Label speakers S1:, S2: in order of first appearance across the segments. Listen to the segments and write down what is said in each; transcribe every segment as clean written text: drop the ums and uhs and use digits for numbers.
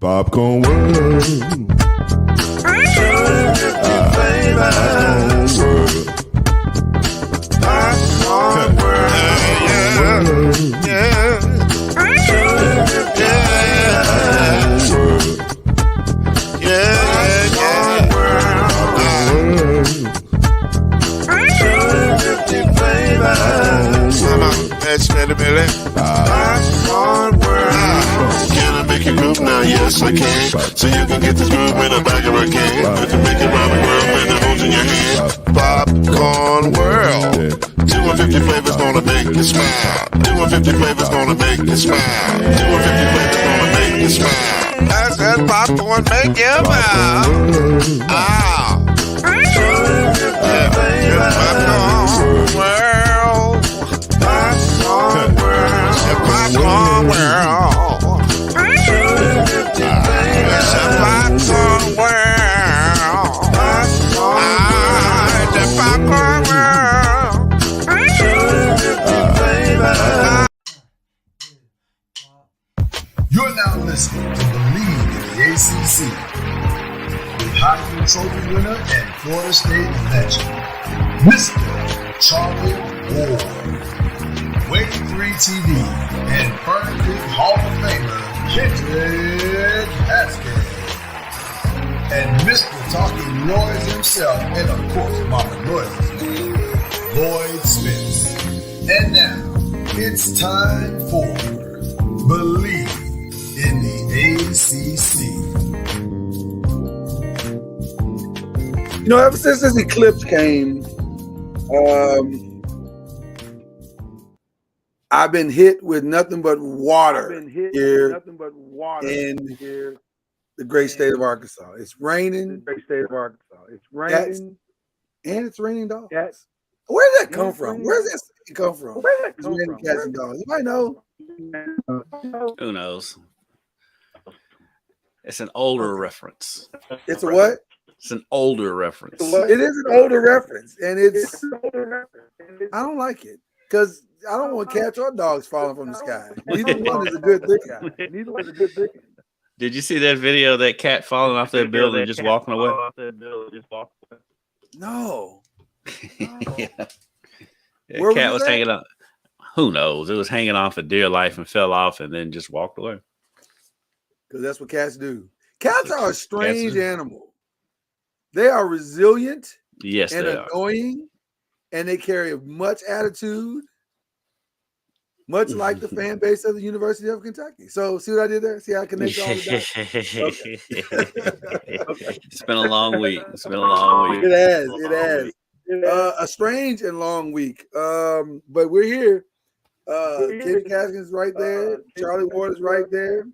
S1: Popcorn world. Popcorn world. Yeah. Can I make you groove now? Yes, I can. So you can get this groove in a bag of a can. I can make it round the world with the holes in your hand. Popcorn world. 250 flavors gonna make you smile. 250 flavors gonna make you smile. 250 flavors gonna make you smile. I said popcorn make you smile. Ah. Popcorn world. Popcorn world. Popcorn world. Popcorn world. The popcorn world.
S2: You're now listening to BLEV in the ACC with Heisman Trophy winner and Florida State legend, Mr. Charlie Ward, Wave 3 TV, and Fern Creek Hall of Famer, Kendrick Haskins, and Mr. Talking Noise himself, and of course, Mama Noise's name, Lloyd Smith. And now, it's time for BLEV in the ACC.
S3: You know, ever since this eclipse came, I've been hit with nothing but water here in the great state of Arkansas. It's raining. And it's raining dogs. Where did that come from? Where does that come from? It's raining cats and dogs. You might know.
S4: Who knows? It's an older reference.
S3: It's a what?
S4: It's an older reference.
S3: It is an older reference, and it's. I don't like it because I don't want cats or dogs falling from the sky. Neither one is a good thing.
S4: Did you see that video of that cat falling off that building and just walking away?
S3: No.
S4: Yeah. The cat was hanging on. Who knows? It was hanging off a deer life and fell off and then just walked away.
S3: Because that's what cats do. Cats are a strange animal. They are resilient,
S4: yes,
S3: and
S4: they
S3: annoying, and they carry much attitude, much like the fan base of the University of Kentucky. So, see what I did there? See how I connect all the dots? Okay.
S4: It's been a long week.
S3: It has. A strange and long week. But we're here. Kendrick Haskins is right there. Charlie Ward is right there.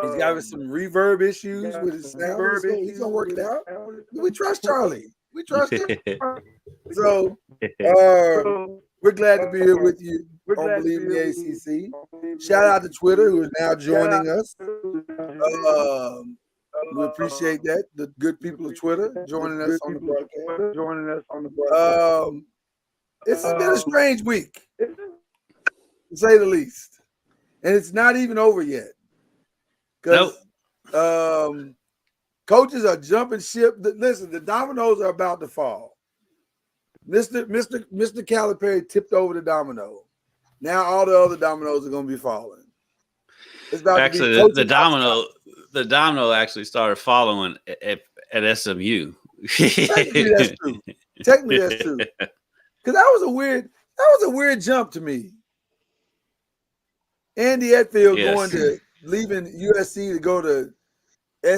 S3: He's got some reverb issues with his sound. He's gonna work it out. We trust Charlie. We trust him. So we're glad to be here with you on BLEV in the ACC. Shout out to Twitter, who is now joining us. We appreciate that. The good people of Twitter joining us on the broadcast. It's been a strange week, to say the least. And it's not even over yet. Because coaches are jumping ship. Listen, the dominoes are about to fall. Mr. Calipari tipped over the domino. Now all the other dominoes are going to be falling. It's about
S4: actually, the domino actually started following at SMU.
S3: Technically, that's true. Because that was a weird jump to me. Andy Etfield leaving USC to go to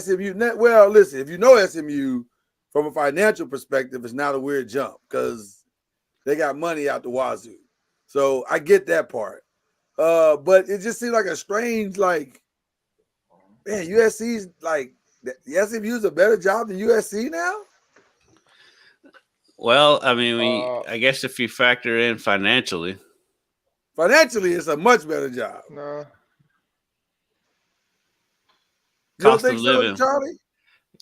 S3: SMU. Well, listen, if you know SMU from a financial perspective, it's not a weird jump because they got money out the wazoo. So I get that part. But it just seemed like a strange, man, USC's the SMU's a better job than USC now?
S4: Well, I mean, I guess if you factor in financially.
S3: Financially, it's a much better job. No.
S4: Cost of living.
S3: So, Charlie?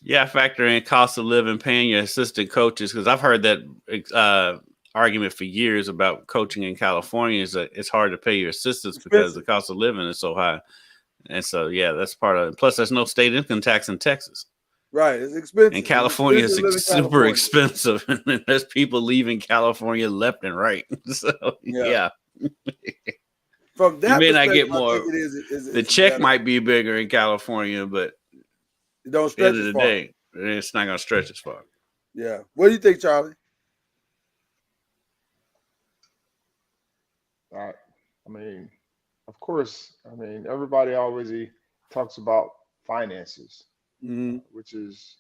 S4: Yeah, factor in cost of living, paying your assistant coaches, because I've heard that argument for years about coaching in California is that it's hard to pay your assistants because the cost of living is so high. And so, yeah, that's part of it. Plus, there's no state income tax in Texas.
S3: Right. It's expensive.
S4: And California is super
S3: California.
S4: expensive. And there's people leaving California left and right. So, yeah.
S3: From that,
S4: you may not get more.
S3: The
S4: check
S3: better.
S4: might be bigger in California, but
S3: it don't
S4: at the end
S3: stretch
S4: of the day, it's not going to stretch as far.
S3: Yeah. What do you think, Charlie?
S5: I mean, of course, everybody always talks about finances, which is,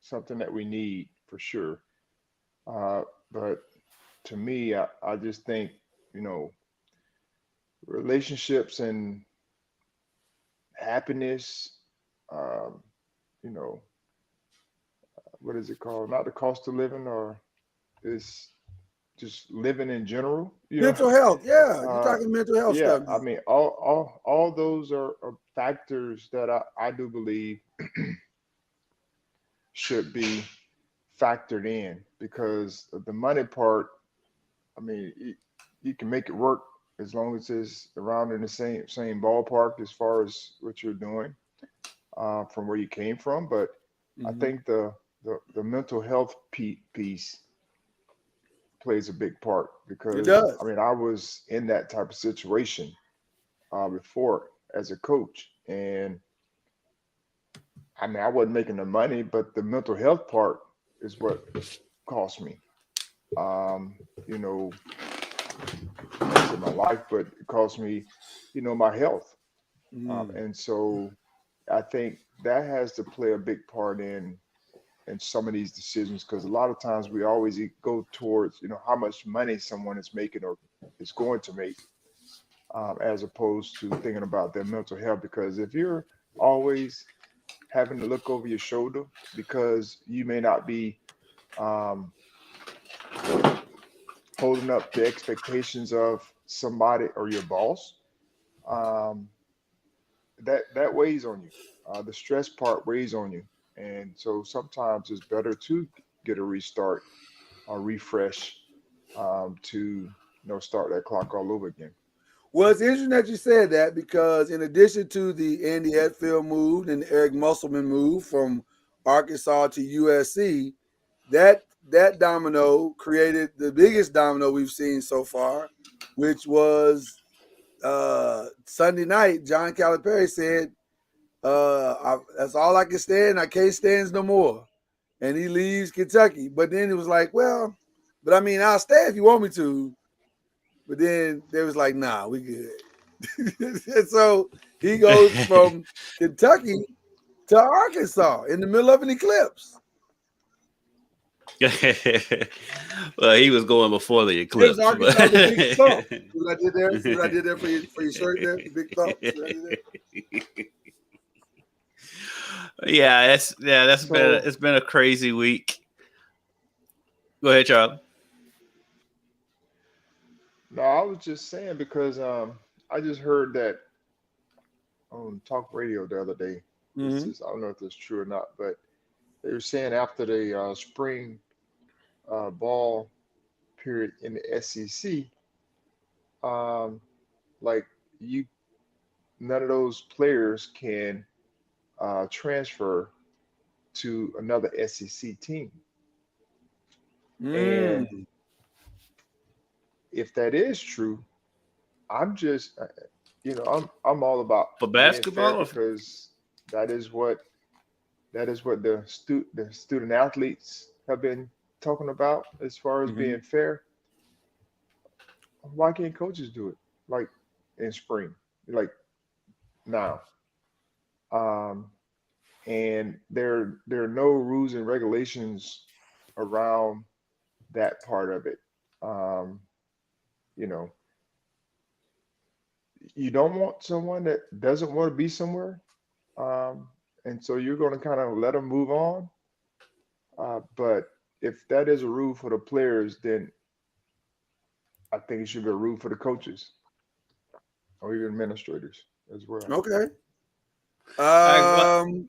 S5: something that we need for sure. But to me, I just think, relationships and happiness, what is it called? Not the cost of living, or is just living in general.
S3: Mental health, yeah. You're talking mental health stuff.
S5: I mean, all those are factors that I do believe should be factored in, because the money part, I mean, you can make it work as long as it's around in the same ballpark as far as what you're doing from where you came from. But I think the mental health piece plays a big part, because I mean, I was in that type of situation before as a coach, and I mean, I wasn't making the money, but the mental health part is what cost me. My life, but it cost me, my health. And so I think that has to play a big part in some of these decisions, because a lot of times we always go towards, how much money someone is making or is going to make, as opposed to thinking about their mental health. Because if you're always having to look over your shoulder because you may not be holding up the expectations of somebody or your boss, that weighs on you. The stress part weighs on you. And so sometimes it's better to get a restart, a refresh, to start that clock all over again.
S3: Well, it's interesting that you said that, because in addition to the Andy Hetfield move and the Eric Musselman move from Arkansas to USC, that domino created the biggest domino we've seen so far, which was Sunday night. John Calipari said, that's all I can stand. I can't stand no more. And he leaves Kentucky. But then it was like, well, but I mean, I'll stay if you want me to. But then they was like, nah, we good. And so he goes from Kentucky to Arkansas in the middle of an eclipse.
S4: Well, he was going before the eclipse.
S3: It was Arkansas, the big thump. See what I did there? See what I did there for your shirt there? The big thump. See what I did there?
S4: Yeah, it's been a crazy week. Go ahead, Charlie.
S5: No, I was just saying, because I just heard that on talk radio the other day. I don't know if that's true or not, but they were saying after the spring ball period in the SEC, like none of those players can transfer to another SEC team. And if that is true, I'm just, I'm all about
S4: for basketball,
S5: because that is what the student athletes have been talking about as far as being fair. Why can't coaches do it like in spring, like now? And there are no rules and regulations around that part of it. You don't want someone that doesn't want to be somewhere, and so you're going to kind of let them move on. But if that is a rule for the players, then I think it should be a rule for the coaches or even administrators as well.
S3: Okay.
S4: In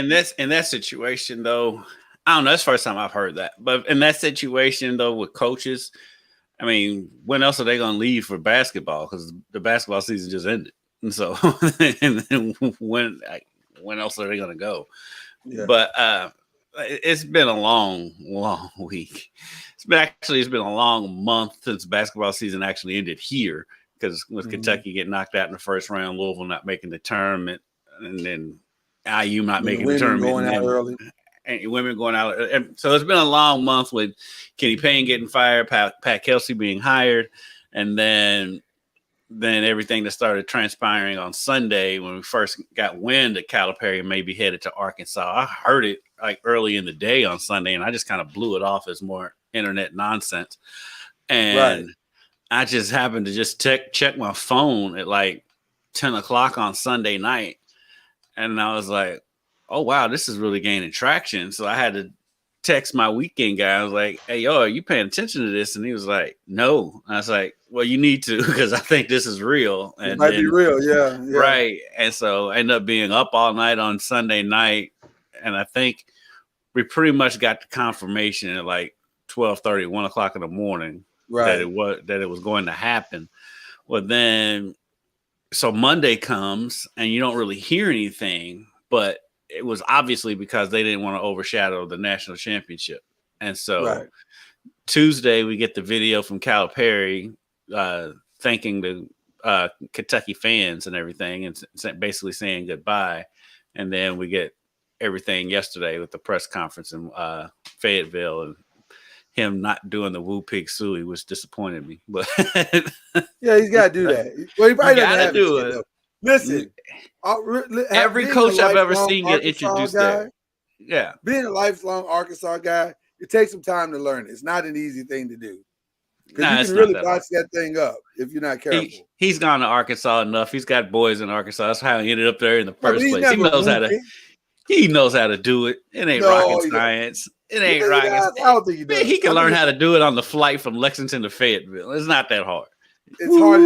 S4: that situation though, I don't know. That's the first time I've heard that. But in that situation though, with coaches, I mean, when else are they going to leave for basketball? Because the basketball season just ended. And so, and then when else are they going to go?
S3: Yeah.
S4: But it's been a long week. It's been a long month since basketball season actually ended here, because with Kentucky getting knocked out in the first round, Louisville not making the tournament, and then IU not making the tournament,
S3: going out early.
S4: And women going out. And so it's been a long month with Kenny Payne getting fired, Pat Kelsey being hired, and then everything that started transpiring on Sunday when we first got wind that Calipari may be headed to Arkansas. I heard it like early in the day on Sunday, and I just kind of blew it off as more internet nonsense. And I just happened to just check my phone at like 10 o'clock on Sunday night, and I was like, oh, wow, this is really gaining traction. So I had to text my weekend guy. I was like, hey, yo, are you paying attention to this? And he was like, no. And I was like, well, you need to, because I think this is real. And
S3: it might be real, yeah.
S4: Right. And so I ended up being up all night on Sunday night. And I think we pretty much got the confirmation at like 12:30, 1 o'clock in the morning that it was going to happen. Well, then, so Monday comes and you don't really hear anything, but it was obviously because they didn't want to overshadow the national championship. And so Tuesday we get the video from Calipari thanking the Kentucky fans and everything, and basically saying goodbye. And then we get everything yesterday with the press conference in Fayetteville, and him not doing the Woo Pig Suey, which disappointed me. But
S3: yeah, he's got to do that. Well, he probably doesn't have
S4: do
S3: it.
S4: Though.
S3: Listen,
S4: every coach I've ever seen get introduced there. Yeah.
S3: Being a lifelong Arkansas guy, it takes some time to learn. It's not an easy thing to do. Because you can really botch that thing up if you're not careful.
S4: He's gone to Arkansas enough. He's got boys in Arkansas. That's how he ended up there in the first place. He knows how to do it. It ain't rocket science. It ain't rocket science. I don't think he does. He can learn how to do it on the flight from Lexington to Fayetteville. It's not that hard.
S3: It's hard.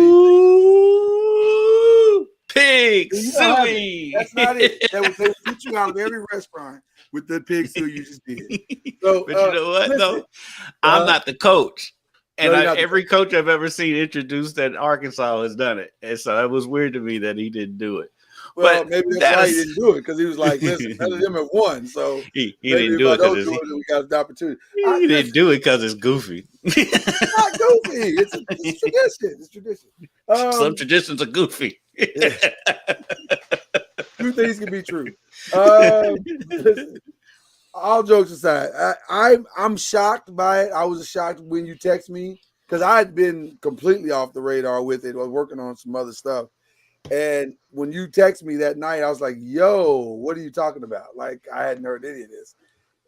S4: Pig suey.
S3: That's not it. They would put you out of every restaurant with the pig suey you just did. So,
S4: but you know what? Listen, I'm not the coach. And every coach I've ever seen introduced at Arkansas has done it. And so it was weird to me that he didn't do it.
S3: Well, maybe that's why he didn't do it, because he was like, listen, none of them have won. So
S4: he didn't do it because
S3: we got an opportunity.
S4: He didn't do it because it's goofy.
S3: It's not goofy. It's tradition. It's tradition.
S4: Some traditions are goofy.
S3: Two things can be true. Listen, all jokes aside, I'm shocked by it. I was shocked when you text me, because I had been completely off the radar with it. I was working on some other stuff. And when you text me that night, I was like, yo, what are you talking about? Like, I hadn't heard any of this.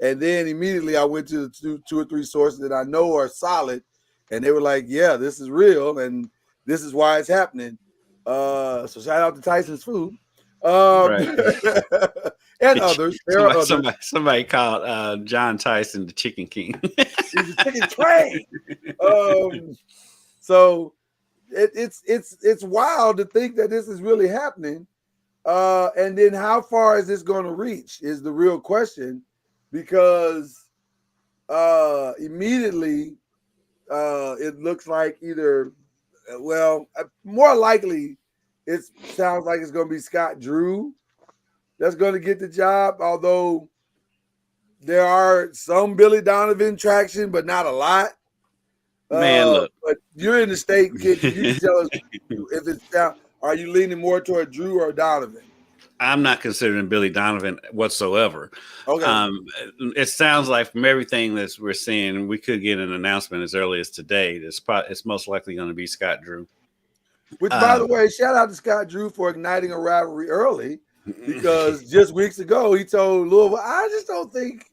S3: And then immediately I went to the two or three sources that I know are solid. And they were like, yeah, this is real. And this is why it's happening. So shout out to Tyson's Food. And others.
S4: Somebody called John Tyson the Chicken King.
S3: He's a chicken train. So it's wild to think that this is really happening. And then how far is this going to reach is the real question, because immediately it looks like either, more likely it sounds like it's going to be Scott Drew that's going to get the job, although there are some Billy Donovan traction, but not a lot.
S4: Man, look.
S3: But you're in the state, kid. You can tell us if it's down. Are you leaning more toward Drew or Donovan?
S4: I'm not considering Billy Donovan whatsoever.
S3: Okay.
S4: It sounds like from everything that we're seeing, we could get an announcement as early as today. It's most likely going to be Scott Drew.
S3: Which, by the way, shout out to Scott Drew for igniting a rivalry early, because just weeks ago he told Louisville, I just don't think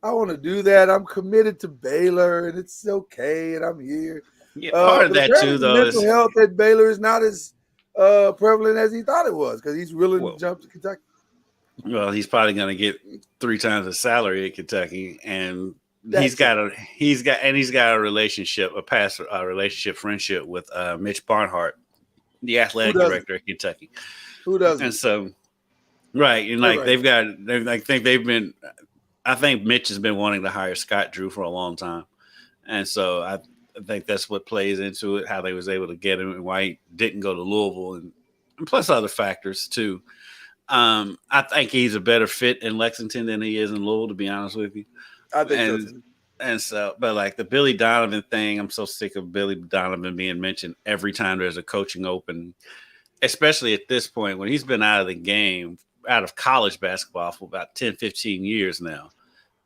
S3: I want to do that. I'm committed to Baylor, and it's okay, and I'm here.
S4: Yeah, part of that too, though,
S3: mental health at Baylor is not as prevalent as he thought it was, because he's willing to jump to Kentucky.
S4: Well, he's probably going to get 3 times the salary at Kentucky, and he's got a relationship, a past friendship with Mitch Barnhart, the athletic director at Kentucky.
S3: Who doesn't?
S4: And so, right, and like I think Mitch has been wanting to hire Scott Drew for a long time. And so I think that's what plays into it, how they was able to get him and why he didn't go to Louisville. And plus other factors too. I think he's a better fit in Lexington than he is in Louisville, to be honest with you.
S3: I think so too.
S4: And so, but like the Billy Donovan thing, I'm so sick of Billy Donovan being mentioned every time there's a coaching open, especially at this point when he's been out of the game, out of college basketball for about 10, 15 years now.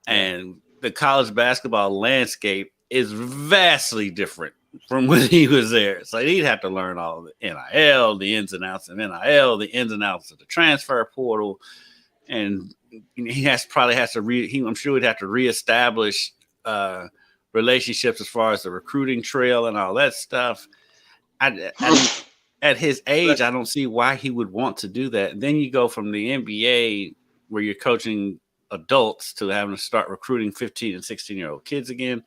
S4: And the college basketball landscape is vastly different from when he was there. So he'd have to learn all the NIL, the ins and outs of NIL, the ins and outs of the transfer portal. And he I'm sure he'd have to reestablish relationships as far as the recruiting trail and all that stuff. At his age, I don't see why he would want to do that. And then you go from the NBA where you're coaching adults to having to start recruiting 15 and 16-year-old kids again.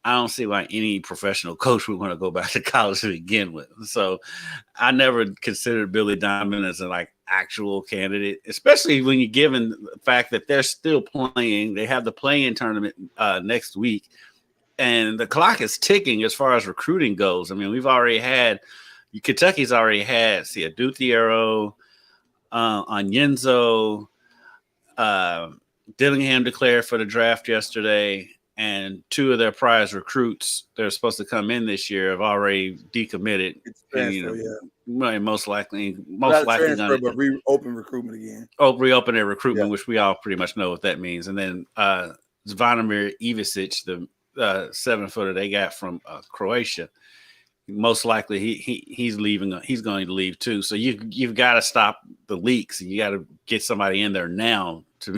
S4: I don't see why any professional coach would want to go back to college to begin with. So I never considered Billy Donovan as an actual candidate, especially when you're given the fact that they're still playing. They have the play-in tournament next week, and the clock is ticking as far as recruiting goes. I mean, Kentucky's already had Aduthiero, Onyenso, Dillingham declared for the draft yesterday, and two of their prize recruits that are supposed to come in this year have already decommitted. Most likely
S3: transfer, but reopen recruitment again.
S4: Reopen their recruitment, which we all pretty much know what that means. And then Zvonimir Ivicic, the 7-footer they got from Croatia, most likely he's leaving. He's going to leave too. So you've got to stop the leaks, and you got to get somebody in there now to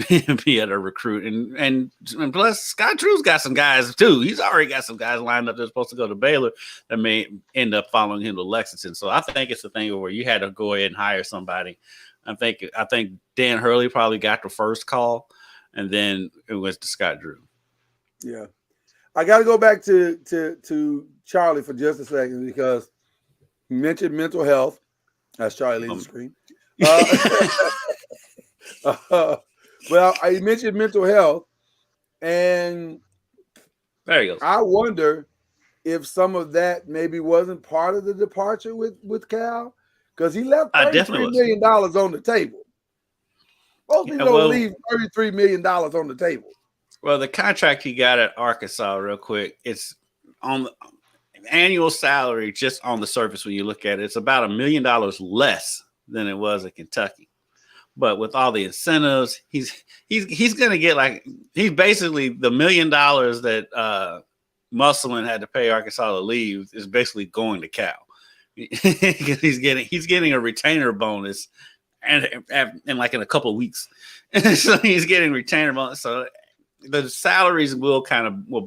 S4: be able to recruit. And plus, Scott Drew's got some guys too. He's already got some guys lined up. They're supposed to go to Baylor that may end up following him to Lexington. So I think it's a thing where you had to go ahead and hire somebody. I think Dan Hurley probably got the first call, and then it went to Scott Drew.
S3: Yeah, I got to go back to Charlie for just a second because you mentioned mental health. That's Charlie leaves the screen. Well, I mentioned mental health, and
S4: there you go.
S3: I wonder if some of that maybe wasn't part of the departure with Cal, because he left $33 million on the table. Most people don't leave $33 million on the table.
S4: Well, the contract he got at Arkansas, real quick, it's on the annual salary just on the surface when you look at it. It's about $1 million less than it was at Kentucky. But with all the incentives, he's going to get he's basically the $1 million that Musselman had to pay Arkansas to leave is basically going to Cal. he's getting a retainer bonus and in a couple of weeks. So he's getting retainer bonus. So the salaries will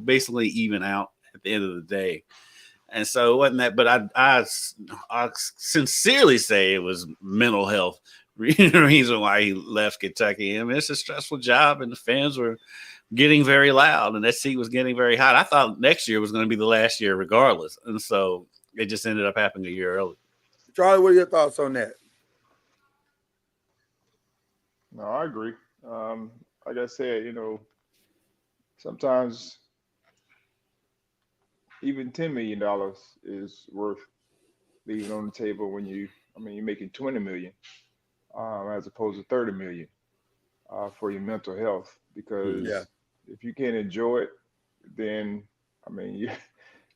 S4: basically even out at the end of the day. And so it wasn't that, but I sincerely say it was mental health. The reason why he left Kentucky. I mean, it's a stressful job, and the fans were getting very loud, and that seat was getting very hot. I thought next year was going to be the last year regardless, and so it just ended up happening a year early.
S3: Charlie, what are your thoughts on that?
S5: No, I agree. Like I said, sometimes even $10 million is worth leaving on the table when you're making $20 million. As opposed to $30 million for your mental health, because if you can't enjoy it, then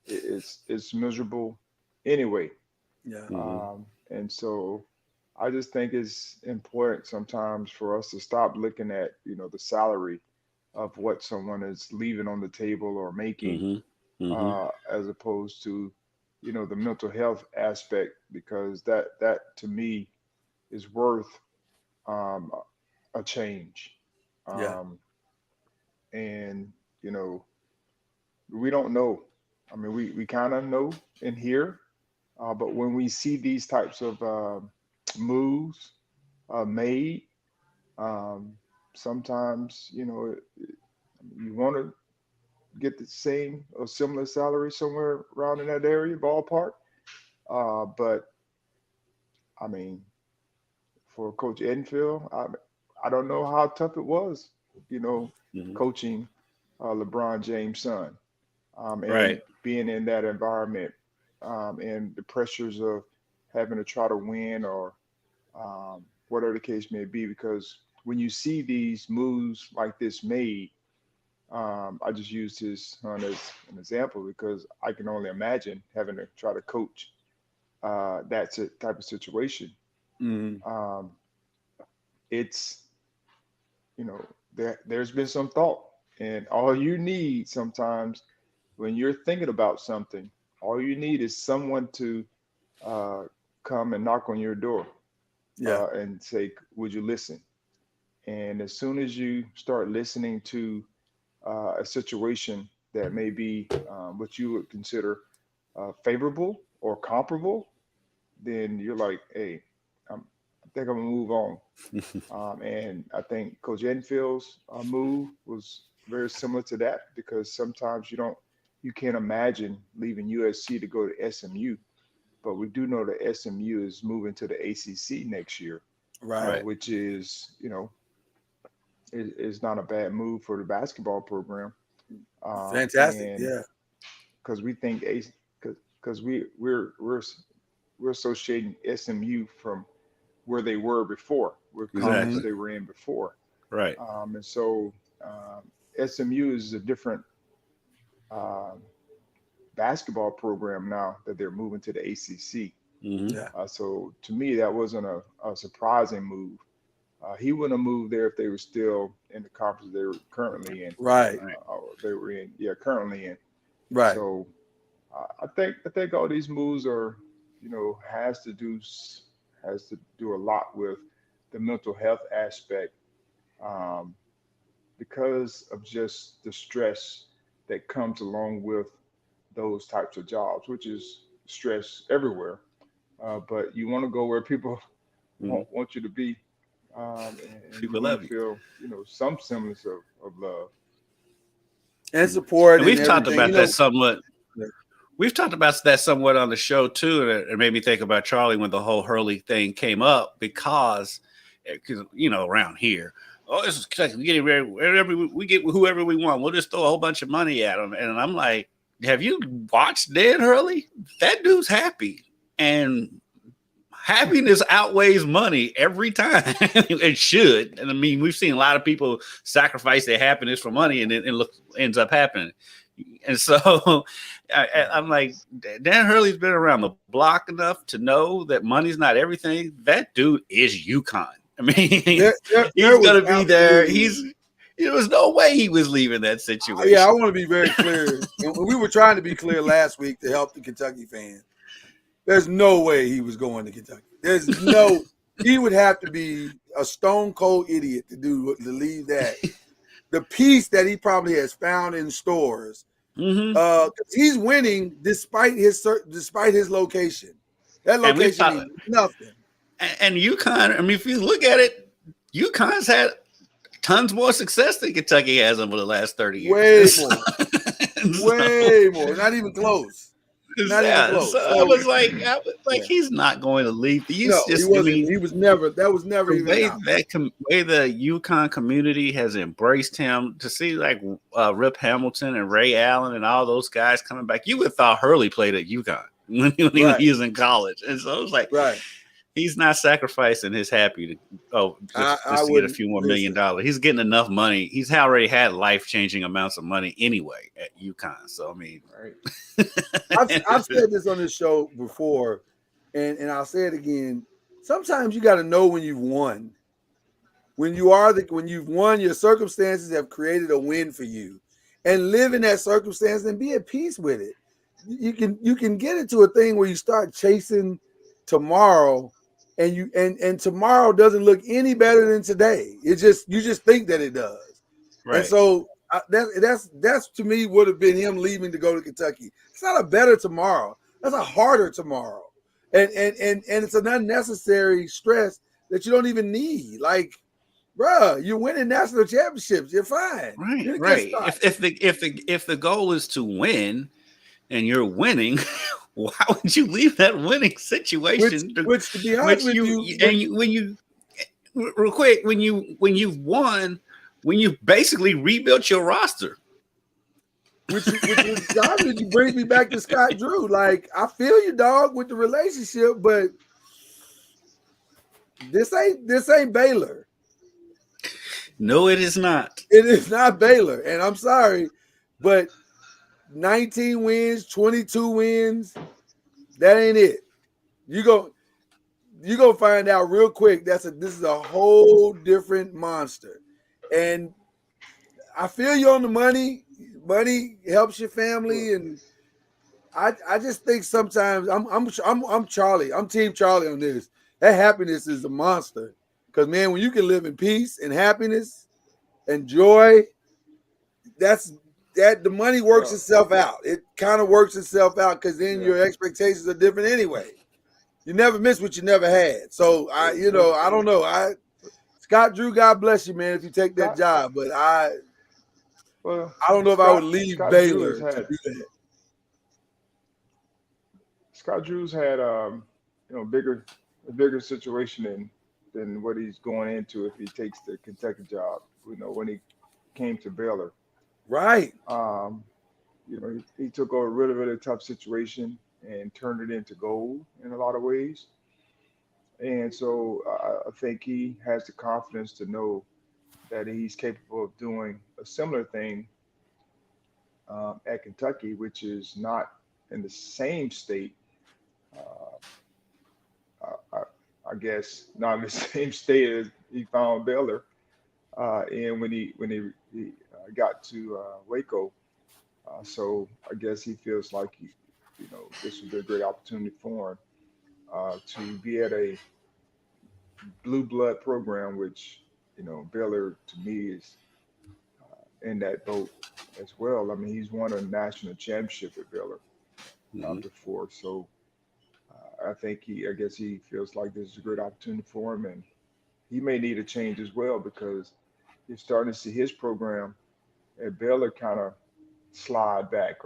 S5: it's miserable anyway. Yeah. And so I just think it's important sometimes for us to stop looking at the salary of what someone is leaving on the table or making, as opposed to the mental health aspect, because that to me is worth a change. And we don't know. I mean, we kind of know in here, but when we see these types of moves made, sometimes you want to get the same or similar salary somewhere around in that area, ballpark. But I mean, for Coach Edenfield, I don't know how tough it was, coaching LeBron James' son, and being in that environment, and the pressures of having to try to win or whatever the case may be. Because when you see these moves like this made, I just used his son as an example because I can only imagine having to try to coach type of situation.
S3: Mm-hmm.
S5: It's, there's been some thought, and all you need sometimes when you're thinking about something, all you need is someone to come and knock on your door
S3: Yeah.
S5: and say, "Would you listen?" And as soon as you start listening to a situation that may be what you would consider favorable or comparable, then you're like, "Hey, I think I'm gonna move on." And I think Coach Enfield's move was very similar to that because sometimes you can't imagine leaving USC to go to SMU, but we do know that SMU is moving to the ACC next year,
S3: Right.
S5: which is is not a bad move for the basketball program.
S3: Fantastic.
S5: And
S3: Yeah.
S5: because we think because we're associating SMU from where they were before, where conference
S4: Exactly.
S5: they were in before.
S4: Right.
S5: And so SMU is a different um basketball program now that they're moving to the ACC.
S4: Mm-hmm.
S3: Yeah.
S5: So to me, that wasn't a surprising move. He wouldn't have moved there if they were still in the conference they were currently in.
S3: Right.
S4: Right.
S5: They were in, yeah, currently in.
S3: Right.
S5: So I think all these moves are, has to do a lot with the mental health aspect, um, because of just the stress that comes along with those types of jobs, which is stress everywhere. But you want to go where people
S4: Mm-hmm.
S5: want you to be, and you
S4: People
S5: want
S4: love
S5: to
S4: you.
S5: feel, some semblance of love.
S3: And support
S4: And
S3: and
S4: we've talked
S3: everything.
S4: about that somewhat.
S3: Yeah.
S4: We've talked about that somewhat on the show too, and it made me think about Charlie when the whole Hurley thing came up because around here, oh, this is Kentucky. We get wherever we get whoever we want. We'll just throw a whole bunch of money at them, and I'm like, have you watched Dan Hurley? That dude's happy, and happiness outweighs money every time. It should. And I mean, we've seen a lot of people sacrifice their happiness for money, and it ends up happening. And so I'm like, Dan Hurley's been around the block enough to know that money's not everything. That dude is UConn. I mean, he's going to be there. There was no way he was leaving that situation.
S3: Yeah, I want to be very clear. And we were trying to be clear last week to help the Kentucky fans. There's no way he was going to Kentucky. He would have to be a stone cold idiot to leave that. The peace that he probably has found in stores.
S4: Mm-hmm.
S3: He's winning despite his location. That location means nothing.
S4: And UConn, I mean, if you look at it, UConn's had tons more success than Kentucky has over the last 30 years.
S3: Way more. Not even close. Not even close.
S4: So I was like, he's not going to leave.
S3: He wasn't. He was never. That was never even.
S4: The way the UConn community has embraced him, to see like Rip Hamilton and Ray Allen and all those guys coming back. You would have thought Hurley played at UConn when he was in college, and so it was like, he's not sacrificing his happy to get a few more $1 million. He's getting enough money. He's already had life-changing amounts of money anyway at UConn. So I mean,
S3: I've said this on this show before, and I'll say it again. Sometimes you got to know when you've won. When you've won, your circumstances have created a win for you, and live in that circumstance and be at peace with it. You can get into a thing where you start chasing tomorrow. And tomorrow doesn't look any better than today. You just think that it does, right? And so that's to me would have been him leaving to go to Kentucky. It's not a better tomorrow. That's a harder tomorrow, and it's an unnecessary stress that you don't even need. Like, bruh, you're winning national championships. You're fine.
S4: Right. If the goal is to win, and you're winning. Why would you leave that winning situation?
S3: Which to be honest with you,
S4: when you've won, when you basically rebuilt your roster.
S3: Which brings me back to Scott Drew. Like, I feel you, dog, with the relationship, but This ain't Baylor.
S4: No, it is not.
S3: It is not Baylor, and I'm sorry, but 19 wins, 22 wins, that ain't it. You go find out real quick. This is a whole different monster, and I feel you on the money. Money helps your family, and I just think sometimes I'm Charlie. I'm Team Charlie on this. That happiness is a monster, because man, when you can live in peace and happiness and joy, the money works itself out. It kind of works itself out, because then your expectations are different anyway. You never miss what you never had. So I don't know. Scott Drew, God bless you, man, if you take that job. But I don't know if I would leave Baylor to do that.
S5: Scott Drew's had a bigger situation than what he's going into if he takes the Kentucky job. When he came to Baylor.
S3: Right.
S5: He took a really, really tough situation and turned it into gold in a lot of ways. And so I think he has the confidence to know that he's capable of doing a similar thing at Kentucky, which is not in the same state. I guess not in the same state as he found Baylor. And when he got to Waco, so I guess he feels like this would be a great opportunity for him to be at a blue blood program, which Baylor to me is in that boat as well. I mean, he's won a national championship at Baylor before, so I guess he feels like this is a great opportunity for him, and he may need a change as well, because you're starting to see his program at Baylor kind of slide back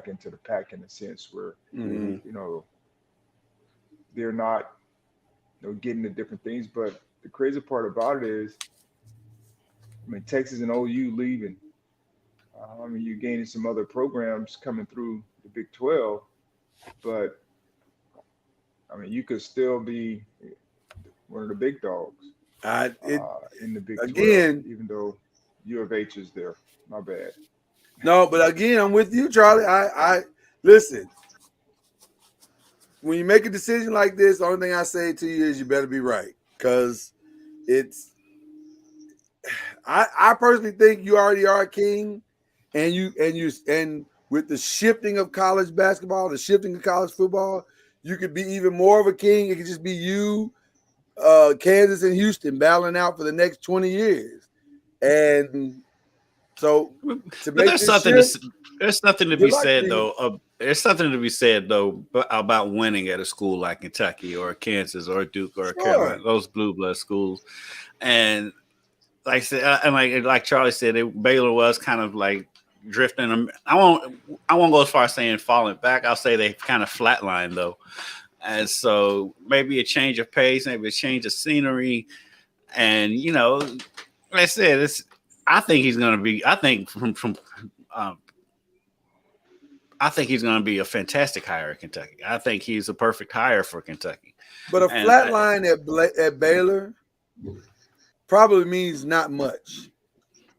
S5: into the pack, in a sense where they're not getting the different things. But the crazy part about it is, Texas and OU leaving. You're gaining some other programs coming through the Big 12, but you could still be one of the big dogs in the Big 12, even though U of H is there. My bad.
S3: No, but again, I'm with you, Charlie. I listen. When you make a decision like this, the only thing I say to you is you better be right, because I personally think you already are a king, and with the shifting of college basketball, the shifting of college football, you could be even more of a king. It could just be you, Kansas and Houston battling out for the next 20 years. And so there's something
S4: to be said though. There's something to be said though about winning at a school like Kentucky or Kansas or Duke or Carolina, those blue blood schools. And like I said, and like Charlie said, Baylor was kind of like drifting. I won't go as far as saying falling back. I'll say they kind of flatlined though. And so maybe a change of pace, maybe a change of scenery. And, like I said, I think he's going to be, I think he's going to be a fantastic hire at Kentucky. I think he's a perfect hire for Kentucky.
S3: But a flat line at Baylor probably means not much.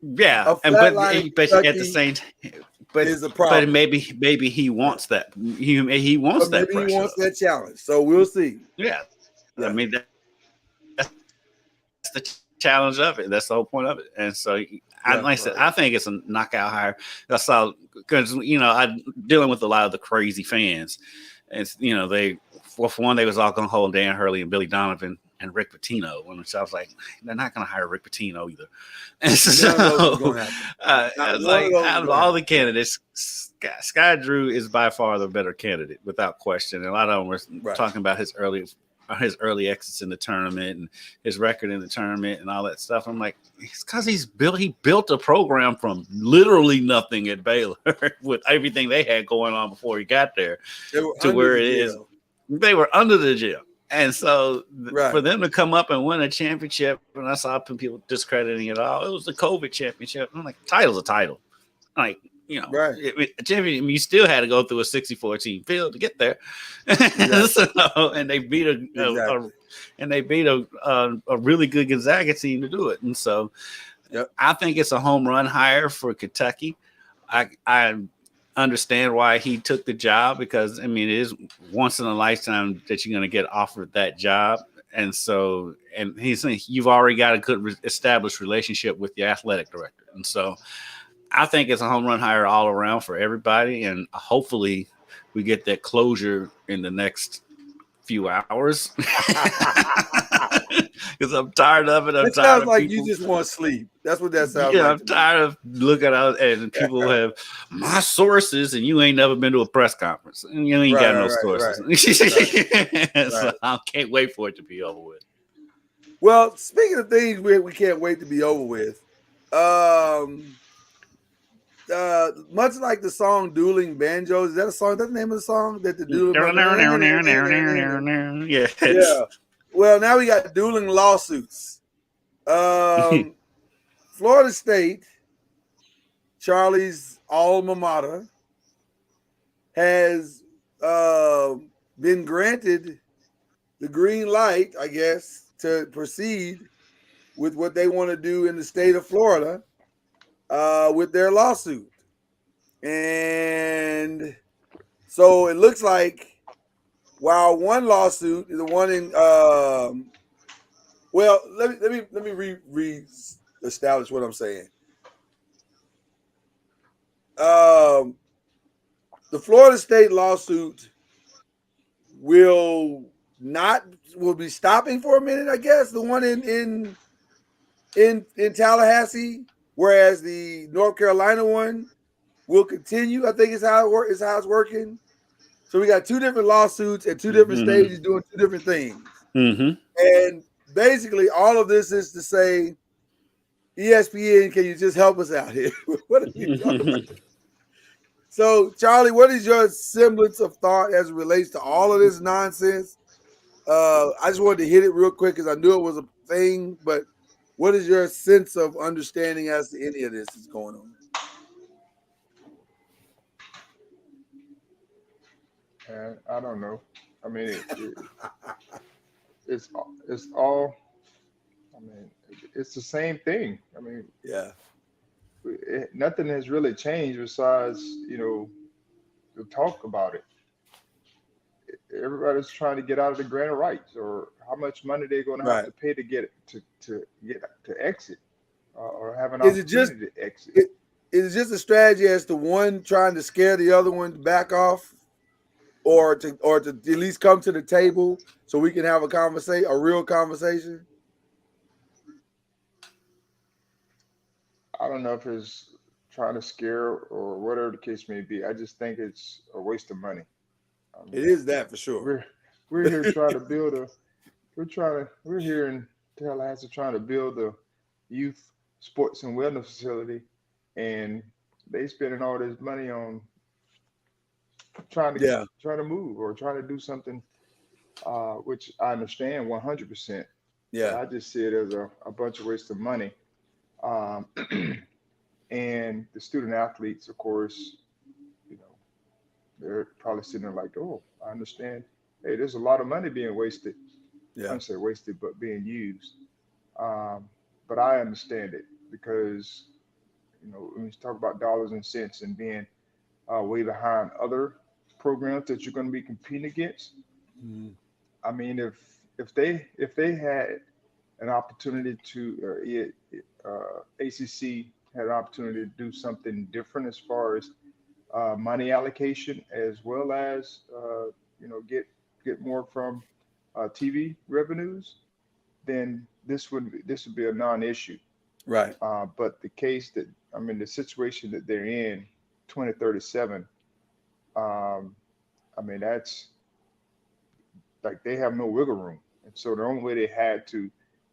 S4: Yeah, but at the same time, but maybe he wants that. He wants that pressure.
S3: Maybe he wants that challenge. So we'll see.
S4: Yeah. That's the challenge of it. That's the whole point of it. And so, like I said, I think it's a knockout hire. I saw, because I'm dealing with a lot of the crazy fans, and they for one, they was all going to hold Dan Hurley and Billy Donovan and Rick Pitino, which I was like, they're not going to hire Rick Pitino either. And so, I was like, out of all the candidates, Scott Drew is by far the better candidate, without question. And a lot of them were talking about his early exits in the tournament and his record in the tournament and all that stuff. I'm like, it's because he built a program from literally nothing at Baylor with everything they had going on before he got there to where it is. They were under the gym. And so for them to come up and win a championship, and I saw people discrediting it all, it was the COVID championship. I'm like, title's a title. Like, you know,
S3: right.
S4: Championship, you still had to go through a 64 team field to get there.
S3: Exactly.
S4: So, and they beat a really good Gonzaga team to do it. And so I think it's a home run hire for Kentucky. I understand why he took the job, because I mean, it is once in a lifetime that you're going to get offered that job. And so, and he's saying you've already got a good established relationship with the athletic director. And so I think it's a home run hire all around for everybody. And hopefully we get that closure in the next few hours. Because I'm tired of it.
S3: It sounds like you just want sleep. That's what that sounds like.
S4: Yeah, I'm tired of looking out and people have my sources, and you ain't never been to a press conference, and you ain't got no sources. So I can't wait for it to be over with.
S3: Well, speaking of things we can't wait to be over with, much like the song "Dueling Banjos," is that a song? Is that the name of the song? That the dueling.
S4: Yes.
S3: Yeah. Well, now we got dueling lawsuits. Florida State, Charlie's alma mater, has been granted the green light, I guess, to proceed with what they want to do in the state of Florida with their lawsuit. And so it looks like, while one lawsuit is the one in well, let me re-establish what I'm saying. The Florida State lawsuit will be stopping for a minute, I guess. The one in Tallahassee, whereas the North Carolina one will continue. I think is how it's working. So we got two different lawsuits at two different stages doing two different things. And basically all of this is to say, ESPN, can you just help us out here? What are you talking about? So, Charlie, what is your semblance of thought as it relates to all of this nonsense? I just wanted to hit it real quick because I knew it was a thing, but what is your sense of understanding as to any of this that's going on?
S5: I don't know. I mean, it's all. I mean, it's the same thing. I mean, nothing has really changed besides the talk about it. Everybody's trying to get out of the grant of rights, or how much money they're going to have to pay to get it to exit, or have an opportunity to exit.
S3: Is it just a strategy as to one trying to scare the other one to back off? Or to at least come to the table so we can have a real conversation?
S5: I don't know if it's trying to scare or whatever the case may be. I just think it's a waste of money.
S3: It is that for sure.
S5: We're here trying to build we're here in Tallahassee trying to build a youth sports and wellness facility, and they spending all this money on trying to move or trying to do something, which I understand 100%.
S3: Yeah,
S5: I just see it as a bunch of waste of money. And the student athletes, of course, they're probably sitting there like, oh, I understand. Hey, there's a lot of money being wasted. I don't say wasted, but being used. But I understand it because, when you talk about dollars and cents and being way behind other programs that you're going to be competing against. I mean, if they had an opportunity to, ACC had an opportunity to do something different as far as money allocation, as well as get more from TV revenues, then this would be a non-issue.
S3: Right.
S5: But the situation that they're in, 2037. That's like they have no wiggle room. And so the only way they had to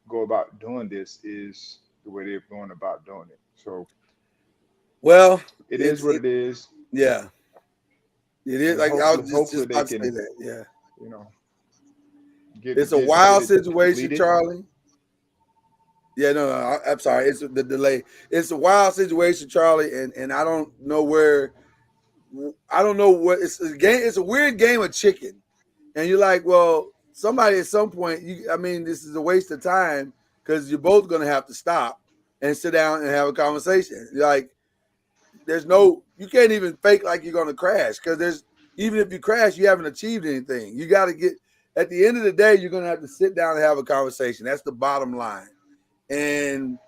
S5: go about doing this is the way they're going about doing it. So,
S3: well,
S5: it is what it is.
S3: Yeah. It is. Like, I was just about to say that. Yeah.
S5: It's
S3: a wild situation, Charlie. Yeah, no, I'm sorry. It's the delay. It's a wild situation, Charlie, and I don't know where. I don't know what it's a game. It's a weird game of chicken, and you're like, well, somebody at some point. I mean, this is a waste of time because you're both going to have to stop and sit down and have a conversation. Like, you can't even fake like you're going to crash because even if you crash, you haven't achieved anything. You got to get at the end of the day, you're going to have to sit down and have a conversation. That's the bottom line. And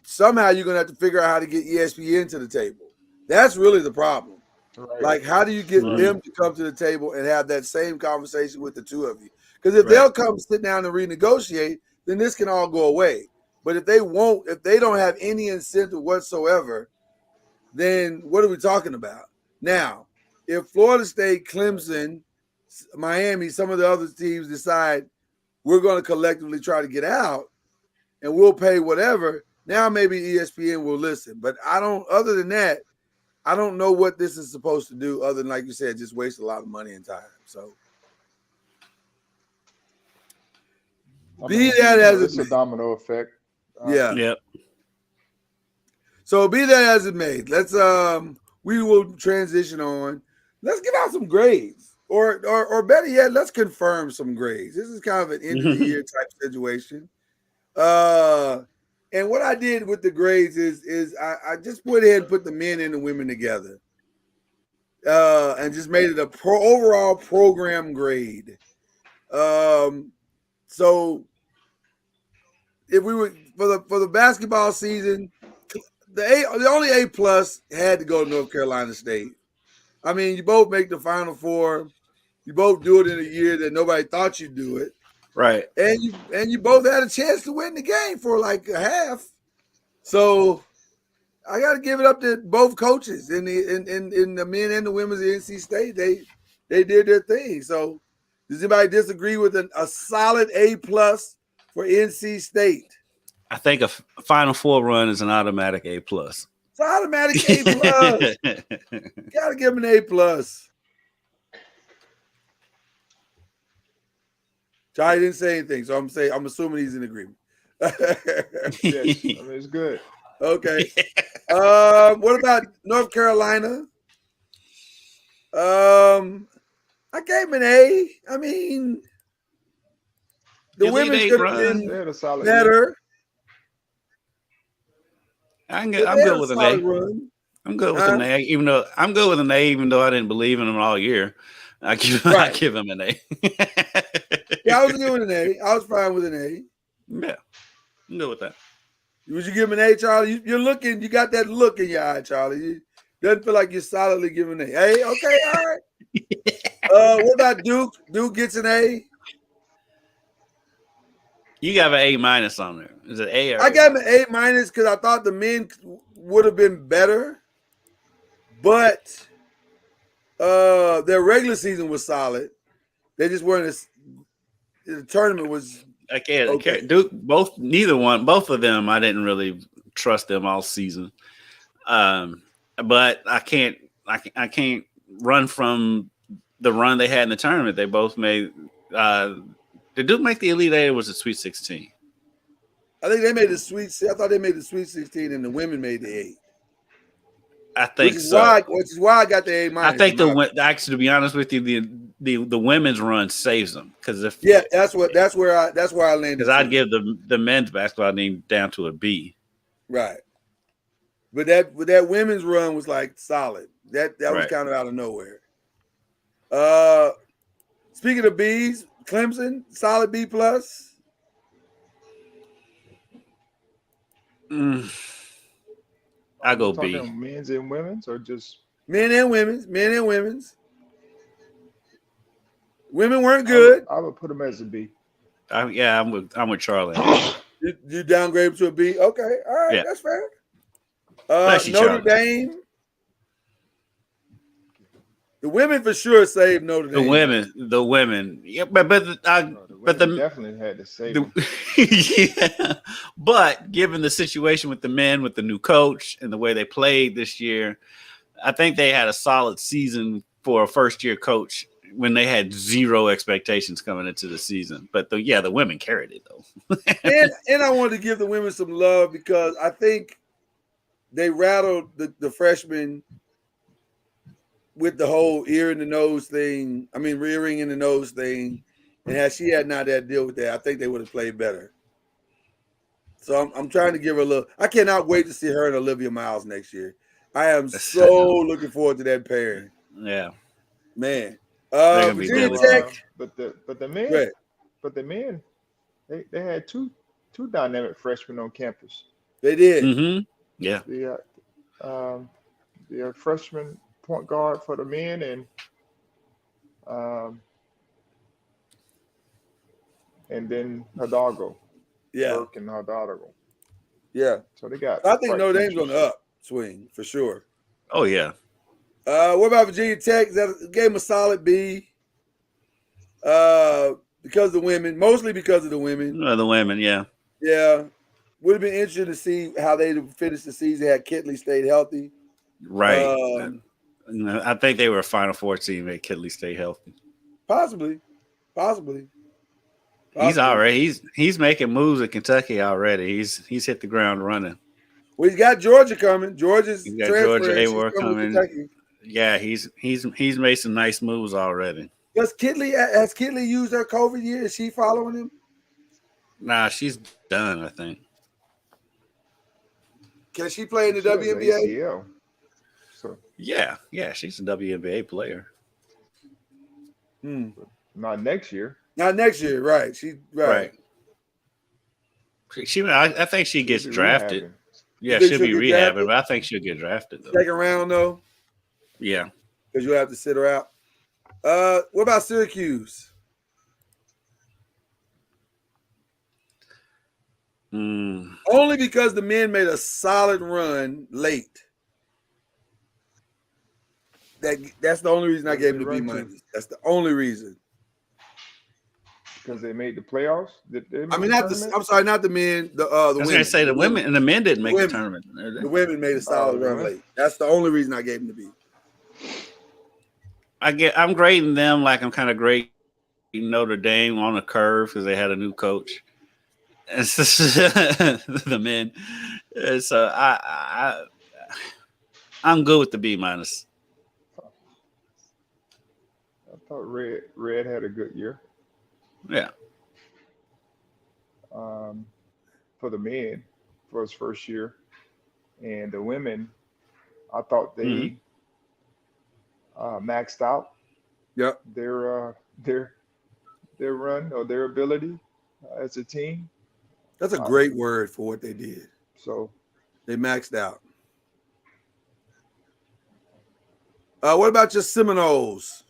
S3: somehow you're gonna have to figure out how to get ESPN to the table. That's really the problem.
S5: Right.
S3: Like, how do you get them to come to the table and have that same conversation with the two of you? Because if they'll come sit down and renegotiate, then this can all go away. But if they don't have any incentive whatsoever, then what are we talking about? Now, if Florida State, Clemson, Miami, some of the other teams decide we're going to collectively try to get out, and we'll pay whatever, now maybe ESPN will listen. But other than that, I don't know what this is supposed to do other than, like you said, just waste a lot of money and time. So
S5: It's a domino effect.
S3: Yeah.
S4: Yep.
S3: So be that as it may, let's we will transition on. Let's give out some grades. Or better yet, let's confirm some grades. This is kind of an end of the year type situation. And what I did with the grades is I just went ahead and put the men and the women together, and just made it a overall program grade. So if we were for the basketball season, the only A+ had to go to North Carolina State. I mean, you both make the Final Four. You both do it in a year that nobody thought you'd do it.
S4: Right.
S3: And you both had a chance to win the game for like a half. So I got to give it up to both coaches in the men and the women's of NC State. They did their thing. So does anybody disagree with a solid A+ for NC State?
S4: I think a Final Four run is an automatic A+.
S3: It's automatic A+. Got to give them an A+. Charlie didn't say anything, so I'm assuming he's in agreement.
S5: Yes, I mean, it's good.
S3: Okay. What about North Carolina? I gave him an A. I mean, the women could have been better.
S4: I'm good with an A. I'm good with an A, even though I didn't believe in him all year. I give him an A.
S3: Yeah, I was good with an A. I was fine with an A.
S4: Yeah, I'm good with that.
S3: Would you give him an A, Charlie? You got that look in your eye, Charlie. Doesn't feel like you're solidly giving an A. Hey, okay, all right. What about Duke? Duke gets an A.
S4: You got an A- on there. Is it A or
S3: I got an A- because I thought the men would have been better, but their regular season was solid. They just weren't as. The tournament was
S4: okay. Duke, both of them, I didn't really trust them all season. But I can't run from the run they had in the tournament. They both made. Did Duke make the Elite Eight or was it Sweet 16?
S3: I think they made the Sweet. I thought they made the Sweet 16 and the women made the 8.
S4: I think
S3: which is why I got the A-.
S4: I think actually, to be honest with you, the women's run saves them because
S3: that's where I landed.
S4: Because I'd give the men's basketball team down to a B.
S3: Right, but that women's run was like solid. That was kind of out of nowhere. Speaking of B's, Clemson solid B+.
S4: I go B.
S5: Men's and women's, or just
S3: men and women's? Men and women's. Women weren't good.
S5: I would put them as a B.
S4: I'm with Charlie.
S3: You downgrade them to a B? Okay, all right,
S4: yeah.
S3: That's fair. Notre
S4: Charlie.
S3: Dame. The women for sure saved Notre Dame.
S4: The women. Yeah, but the
S5: definitely had to save them.
S4: Yeah. But given the situation with the men, with the new coach and the way they played this year, I think they had a solid season for a first-year coach when they had zero expectations coming into the season. But the women carried it though.
S3: and I wanted to give the women some love because I think they rattled the freshmen with the whole ear in the nose thing. I mean, earring in the nose thing. And had she had not had to deal with that, I think they would have played better. So I'm trying to give her a little. I cannot wait to see her and Olivia Miles next year. I am so looking forward to that pairing.
S4: Yeah,
S3: man.
S4: Virginia
S3: Tech,
S5: but the men, they had two dynamic freshmen on campus.
S3: They did.
S4: Mm-hmm. Yeah.
S5: The freshman point guard for the men and then Hidalgo.
S3: Yeah.
S5: Burke and Hidalgo.
S3: Yeah.
S5: So they got.
S3: I think Notre Dame's on the upswing for sure.
S4: Oh yeah.
S3: What about Virginia Tech? That gave them a solid B. Because of the women, mostly because of the women.
S4: The women, yeah.
S3: Yeah. Would have been interesting to see how they finished the season had Kitley stayed healthy.
S4: Right. I think they were a Final Four team at Kitley stayed healthy.
S3: Possibly.
S4: He's making moves at Kentucky already. He's hit the ground running.
S3: Well, he's got Georgia coming. Georgia,
S4: they were coming. Yeah, he's made some nice moves already.
S3: Has Kitley used her COVID year? Is she following him?
S4: Nah, she's done, I think.
S3: Can she play in the WNBA?
S5: ACL. So
S4: yeah, she's a WNBA player.
S5: Not next year.
S3: Not next year, right? Right.
S4: I think she gets drafted.
S5: Rehabbing.
S4: Yeah, she'll be rehabbing, but I think she'll get drafted though.
S3: Second round though.
S4: Yeah,
S3: because you'll have to sit her out. What about Syracuse? Only because the men made a solid run late. That's the only reason I gave them the B-. That's the only reason.
S5: Because they made the playoffs.
S3: I'm sorry, not the men. The women. I was
S4: going to say the women and the men didn't make the tournament.
S3: The women made a solid run late. That's the only reason I gave them the B.
S4: I'm grading them like I'm kind of grading Notre Dame on a curve because they had a new coach. And the men. So I'm good with the B-.
S5: I thought Red had a good year.
S4: Yeah.
S5: For the men, for his first year, and the women, I thought they maxed out.
S3: Yep.
S5: Their run or their ability as a team.
S3: That's a great word for what they did.
S5: So
S3: they maxed out. What about your Seminoles?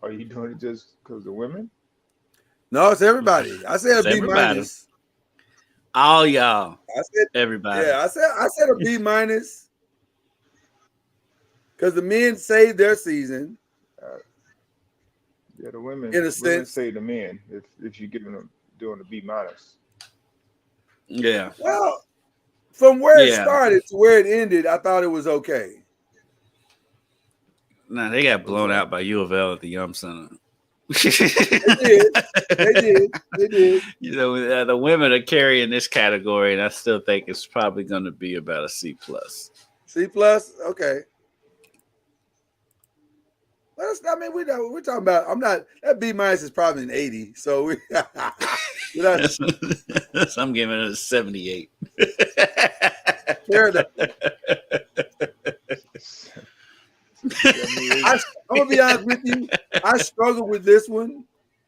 S5: Are you doing it just because of women?
S3: No, it's everybody. I said a B-.
S4: All y'all.
S3: I said
S4: everybody.
S3: Yeah, I said a B-. Because the men saved their season.
S5: Yeah, the women.
S3: In a sense,
S5: say the men if you give them doing a B-.
S4: Yeah.
S3: Well, from where it started to where it ended, I thought it was okay.
S4: Nah, they got blown out by U of L at the Yum Center.
S3: They did.
S4: You know, the women are carrying this category, and I still think it's probably going to be about a C+.
S3: C+? Okay. Well, we're talking about. I'm not. That B- is probably an 80. So
S4: I'm giving it a 78.
S3: Fair enough. I'm gonna be honest with you. I struggled with this one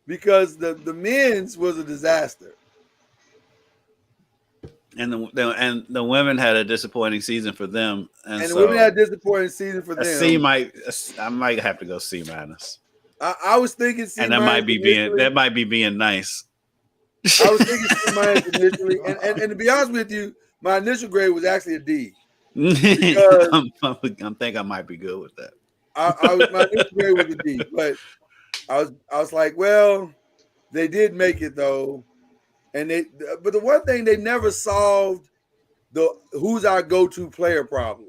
S3: because the men's was a disaster,
S4: and the women had a disappointing season for them, and
S3: the women had a disappointing season for them.
S4: I might have to go C-.
S3: I was thinking C-,
S4: and that might be being nice.
S3: I was thinking C- initially, and to be honest with you, my initial grade was actually a D.
S4: I think I might be good with that.
S3: My initial grade was a D, but I was like, well, they did make it though, but the one thing they never solved the who's our go-to player problem.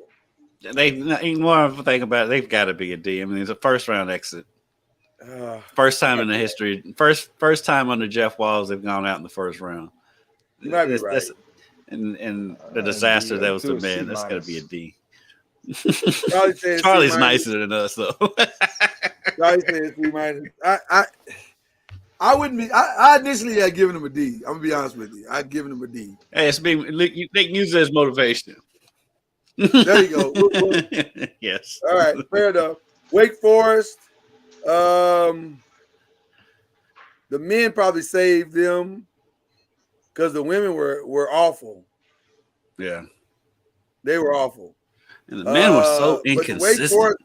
S4: They more of a thing about it, they've got to be a D. I mean, it's a first round exit. First time in the history. First time under Jeff Walls they've gone out in the first round.
S3: You might be right.
S4: And the disaster that was the men. That's got to be a D. Charlie's nicer than us, though.
S3: Charlie said C-. I wouldn't be. I initially had given him a D. I'm gonna be honest with you. I'd given him a D.
S4: Hey, they can use it as motivation.
S3: There you go.
S4: Yes.
S3: All right. Fair enough. Wake Forest. The men probably saved them because the women were awful.
S4: Yeah.
S3: They were awful.
S4: And the men were so inconsistent. Forest,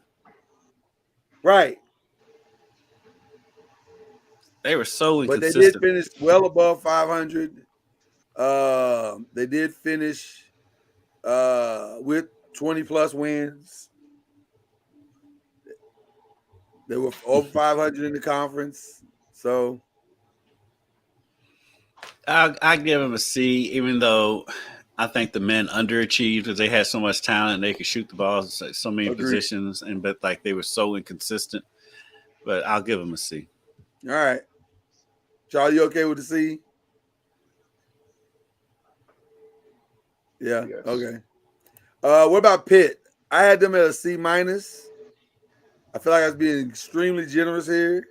S3: right.
S4: They were so inconsistent.
S3: But they did finish well above 500. They did finish with 20-plus wins. They were over 500 in the conference. So
S4: I give them a C, even though I think the men underachieved because they had so much talent and they could shoot the ball in so many positions, but like they were so inconsistent. But I'll give them a C.
S3: All right. Charlie, you okay with the C? Yeah.
S5: Yes.
S3: Okay. What about Pitt? I had them at a C-. I feel like I was being extremely generous here.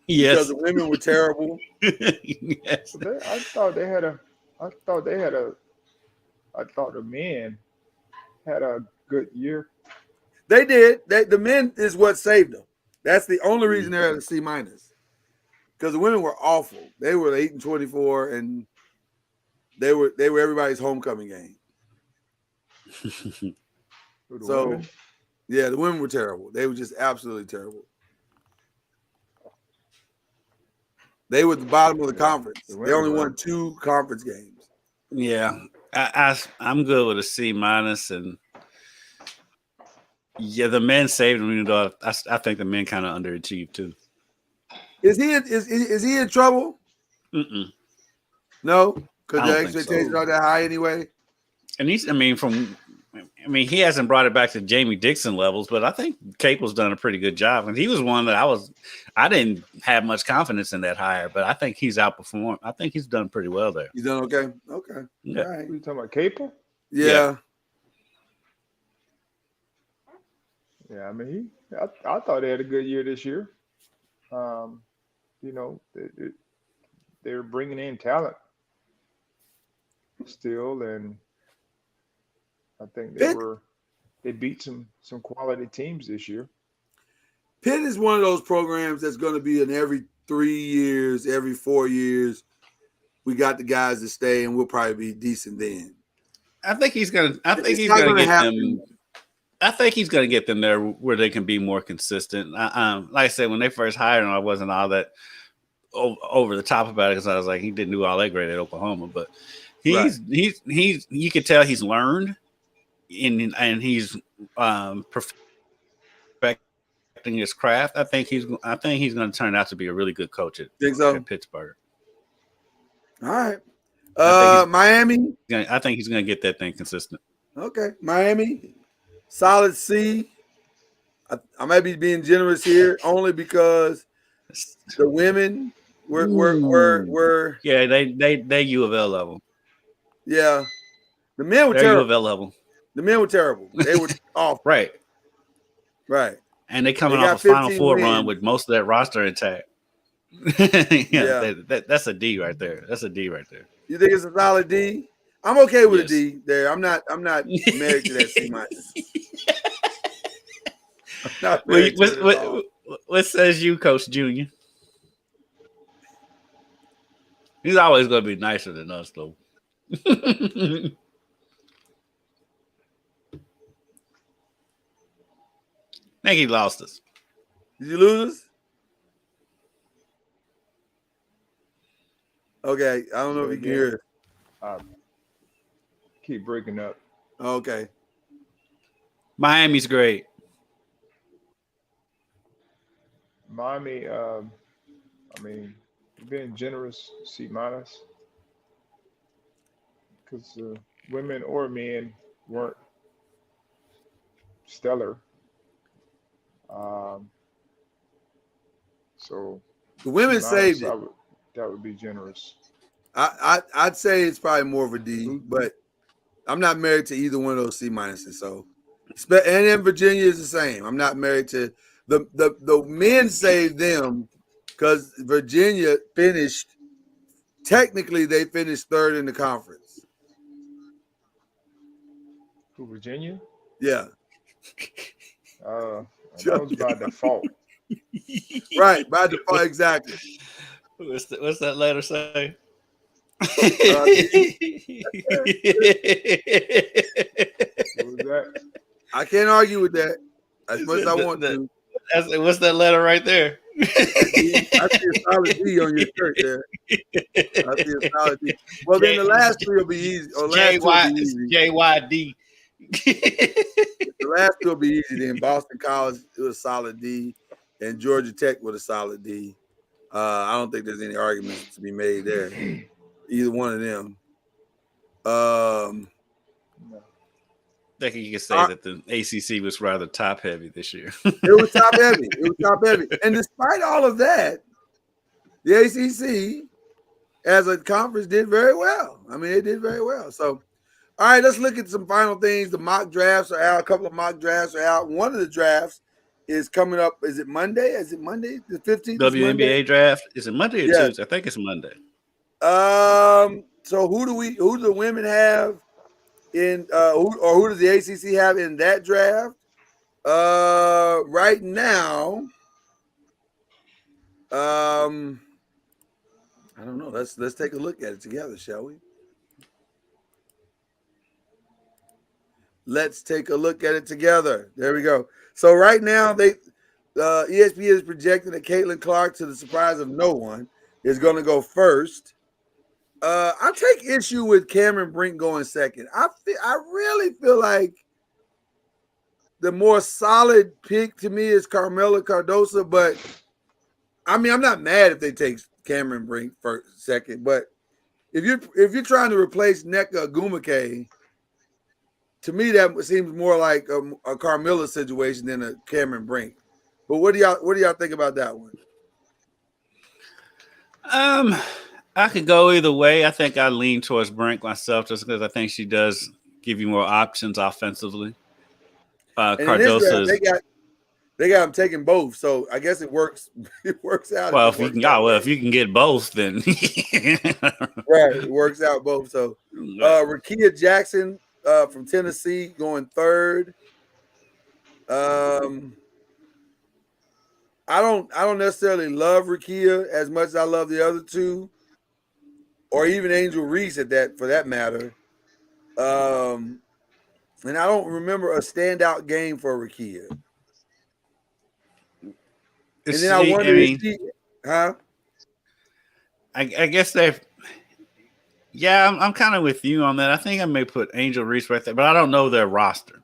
S4: Yes.
S3: Because the women were terrible.
S4: Yes.
S5: I thought the men had a good year.
S3: They did. The men is what saved them. That's the only reason they're at a C-. Because the women were awful. They were 8-24, and they were everybody's homecoming game. So,
S5: women?
S3: Yeah, the women were terrible. They were just absolutely terrible. They were at the bottom of the conference. They only won 2 conference games.
S4: Yeah, I'm good with a C-, and yeah, the men saved them. Even though I think the men kind of underachieved too. Is
S3: he in trouble?
S4: Mm-mm.
S3: No, because the expectations are that high anyway.
S4: And he hasn't brought it back to Jamie Dixon levels, but I think Capel's done a pretty good job. And he was one that I didn't have much confidence in that hire, but I think he's outperformed. I think he's done pretty well there.
S3: He's done okay. Okay.
S4: Yeah.
S3: All right.
S5: What are you talking about, Capel?
S3: Yeah.
S5: Yeah, I mean, I thought they had a good year this year. They're bringing in talent still, and I think they beat some quality teams this year.
S3: Pitt is one of those programs that's going to be in every 3 years, every 4 years. We got the guys to stay, and we'll probably be decent then.
S4: I think he's going to get them there where they can be more consistent. Like I said, when they first hired him, I wasn't all that over the top about it because I was like, he didn't do all that great at Oklahoma, but he's you could tell he's learned and he's perfecting his craft. I think he's going to turn out to be a really good coach at Pittsburgh.
S3: All right. Miami.
S4: I think he's going to get that thing consistent.
S3: Okay, Miami. Solid C. I might be being generous here only because the women were
S4: yeah, they U of L level.
S3: Yeah, the men were
S4: They're
S3: terrible.
S4: U of L level.
S3: The men were terrible. They were off.
S4: Right.
S3: And
S4: they coming off a Final Four run with most of that roster intact. That's a D right there. That's a D right there.
S3: You think it's a solid D? I'm okay with a D there. I'm not married to that C-.
S4: What says you, Coach Junior? He's always going to be nicer than us, though. I think he lost us.
S3: Did you lose us? Okay, I don't know if you can hear it.
S5: Keep breaking up.
S3: Okay.
S4: Miami's great.
S5: Miami, being generous, C-, because women or men weren't stellar. So
S3: The women saved it.
S5: That would be generous.
S3: I'd say it's probably more of a D, but I'm not married to either one of those C minuses. So, and in Virginia is the same. I'm not married to the men saved them because Virginia finished. Technically, they finished third in the conference.
S5: Who, Virginia?
S3: Yeah.
S5: That was by default.
S3: Right, by default, exactly.
S4: What's that letter say?
S5: What was that?
S3: I can't argue with that as much as I want to.
S4: What's that letter right there?
S3: I see a solid D on your shirt there. I see a solid D. Well, then the last three will be easy. Or last two will be easy.
S4: JYD.
S3: The last two will be easy. Then Boston College, it was a solid D, and Georgia Tech with a solid D. I don't think there's any arguments to be made there. Either one of them.
S4: I think you could say that the ACC was rather top heavy this year.
S3: It was top heavy. And despite all of that, the ACC as a conference did very well. I mean, it did very well. So, all right, let's look at some final things. The mock drafts are out. A couple of mock drafts are out. One of the drafts is coming up. Is it Monday? Is it Monday? The 15th?
S4: WNBA draft. Is it Monday or Tuesday? I think it's Monday.
S3: So who do the women have in who does the ACC have in that draft? Right now, I don't know. Let's take a look at it together, shall we? Let's take a look at it together. There we go. So right now, ESPN is projecting that Caitlin Clark, to the surprise of no one, is going to go first. I take issue with Cameron Brink going second. I really feel like the more solid pick to me is Carmela Cardoso, but I mean, I'm not mad if they take Cameron Brink first, second. But if you're trying to replace Nneka Ogwumike, to me that seems more like a Carmela situation than a Cameron Brink. But what do y'all think about that one?
S4: I could go either way. I think I lean towards Brink myself just because I think she does give you more options offensively. Cardoso, they got them taking both, so I guess it works. It works out. Well, if you can get both, then
S3: right, it works out both. So, Rakia Jackson from Tennessee going third. I don't necessarily love Rakia as much as I love the other two, or even Angel Reese for that matter. And I don't remember a standout game for Rakia. And then I wonder
S4: I guess I'm kind of with you on that. I think I may put Angel Reese right there, but I don't know their roster.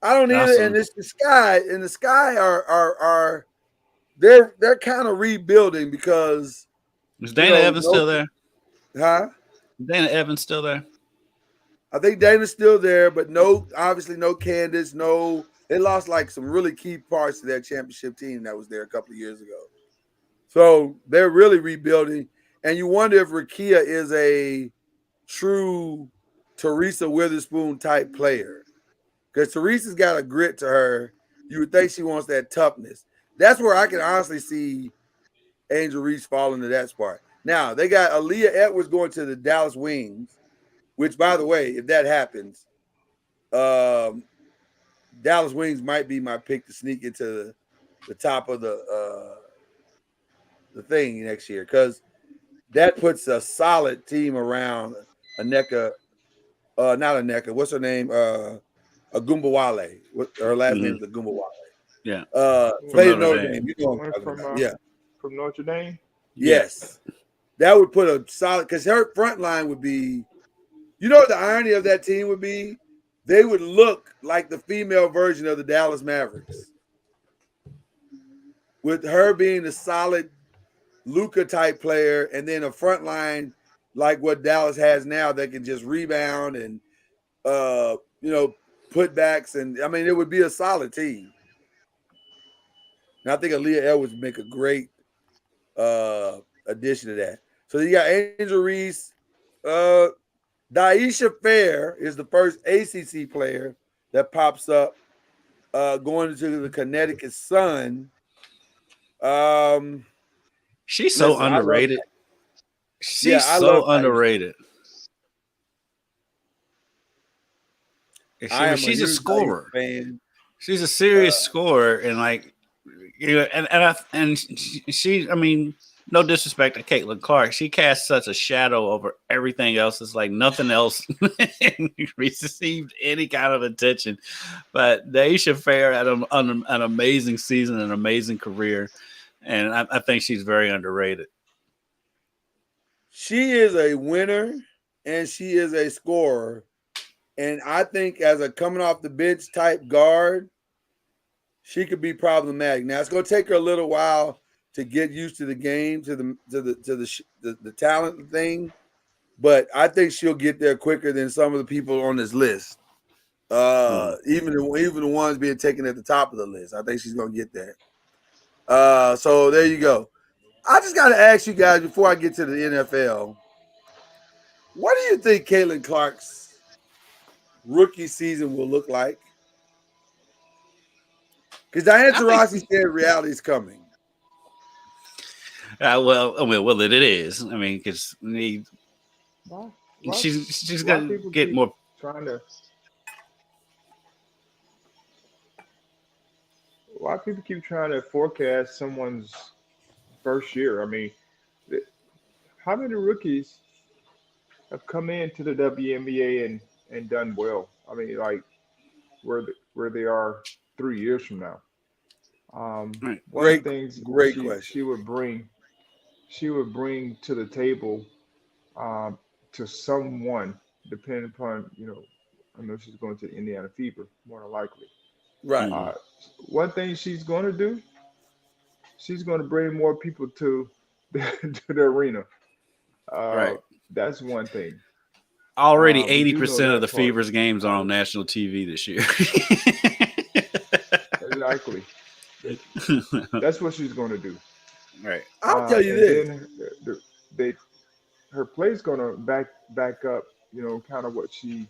S3: I don't either. And it's the Sky. And the Sky are they're kind of rebuilding because
S4: is Dana Evans still there?
S3: Huh?
S4: Dana Evans still there?
S3: I think Dana's still there, but obviously no Candace, they lost like some really key parts to their championship team that was there a couple of years ago. So they're really rebuilding. And you wonder if Rakia is a true Teresa Witherspoon type player. Because Teresa's got a grit to her. You would think she wants that toughness. That's where I can honestly see Angel Reese fall into that spot. Now, they got Aaliyah Edwards going to the Dallas Wings, which, by the way, if that happens, Dallas Wings might be my pick to sneak into the top of the thing next year, because that puts a solid team around Nneka, not Nneka, what's her name? Agumbawale. Her last name is Agumbawale.
S4: Yeah.
S3: Played Notre Dame. You know what I'm talking about. Yeah.
S5: From Notre Dame?
S3: Yes. That would put a solid, because her front line would be, you know what the irony of that team would be? They would look like the female version of the Dallas Mavericks. With her being a solid Luka type player, and then a front line like what Dallas has now that can just rebound and putbacks, and I mean, it would be a solid team. And I think Aaliyah Edwards would make a great addition to that. So you got Angel Reese. Daisha Fair is the first ACC player that pops up going into the Connecticut Sun.
S4: She's so underrated. She's so underrated. She's a scorer.
S3: Fan.
S4: She's a serious scorer, and like, you know, and she. I mean, no disrespect to Caitlin Clark, she casts such a shadow over everything else. It's like nothing else received any kind of attention. But Daisha Fair had an amazing season, an amazing career, and I think she's very underrated.
S3: She is a winner, and she is a scorer. And I think as a coming off the bench type guard, she could be problematic. Now it's going to take her a little while to get used to the game, to the talent thing, but I think she'll get there quicker than some of the people on this list. Even the ones being taken at the top of the list, I think she's going to get there. So there you go. I just got to ask you guys before I get to the NFL, what do you think Caitlin Clark's rookie season will look like? Because Diana Taurasi said reality is coming.
S4: Well, it is. I mean, because she's gonna get more.
S5: Why people keep trying to forecast someone's first year? I mean, how many rookies have come into the WNBA and done well? I mean, like where they are 3 years from now.
S3: Great question.
S5: She would bring to the table to someone, depending upon, I know she's going to the Indiana Fever, more than likely.
S3: Right.
S5: One thing she's going to do, she's going to bring more people to the arena.
S4: Right.
S5: That's one thing.
S4: Already 80% of the Fever's games are on national TV this year.
S5: Exactly. That's what she's going to do.
S3: Right. I'll tell you this.
S5: Her play's going to back up, kind of what she,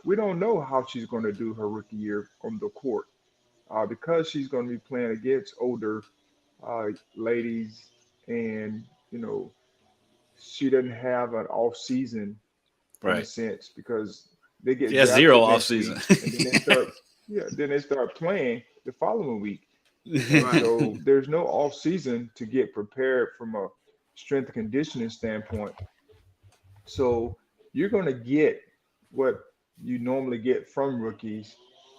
S5: we don't know how she's going to do her rookie year on the court because she's going to be playing against older ladies, and, she doesn't have an off season in a sense because they get
S4: zero off season.
S5: And then they start playing the following week. Right. So there's no off season to get prepared from a strength and conditioning standpoint. So you're going to get what you normally get from rookies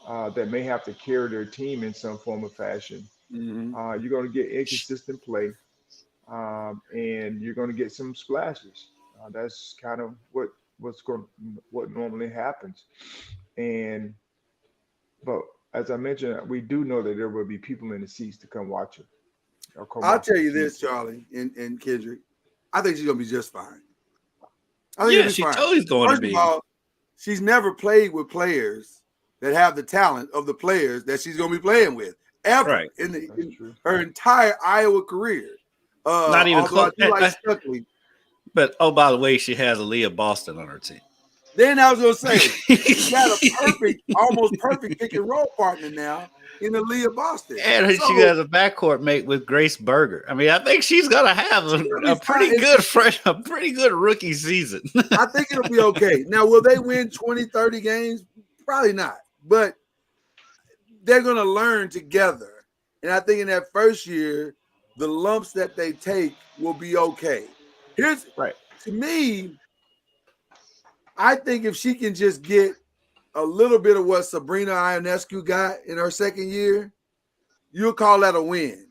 S5: that may have to carry their team in some form of fashion. Mm-hmm. You're going to get inconsistent play, and you're going to get some splashes. That's kind of what normally happens. But as I mentioned, we do know that there will be people in the seats to come watch her.
S3: I'll tell you this, Charlie and Kendrick. I think she's going to be just fine.
S4: She's totally going to be.
S3: First of all, she's never played with players that have the talent of the players that she's going to be playing with ever in her entire Iowa career.
S4: Not even close. But by the way, she has Aaliyah Boston on her team.
S3: Then I was going to say, she's got a almost perfect pick and roll partner now in Aaliyah Boston.
S4: And she has a backcourt mate with Grace Berger. I mean, I think she's going to have a pretty good rookie season.
S3: I think it'll be okay. Now, will they win 20, 30 games? Probably not. But they're going to learn together. And I think in that first year, the lumps that they take will be okay. To me, I think if she can just get a little bit of what Sabrina Ionescu got in her second year, you'll call that a win.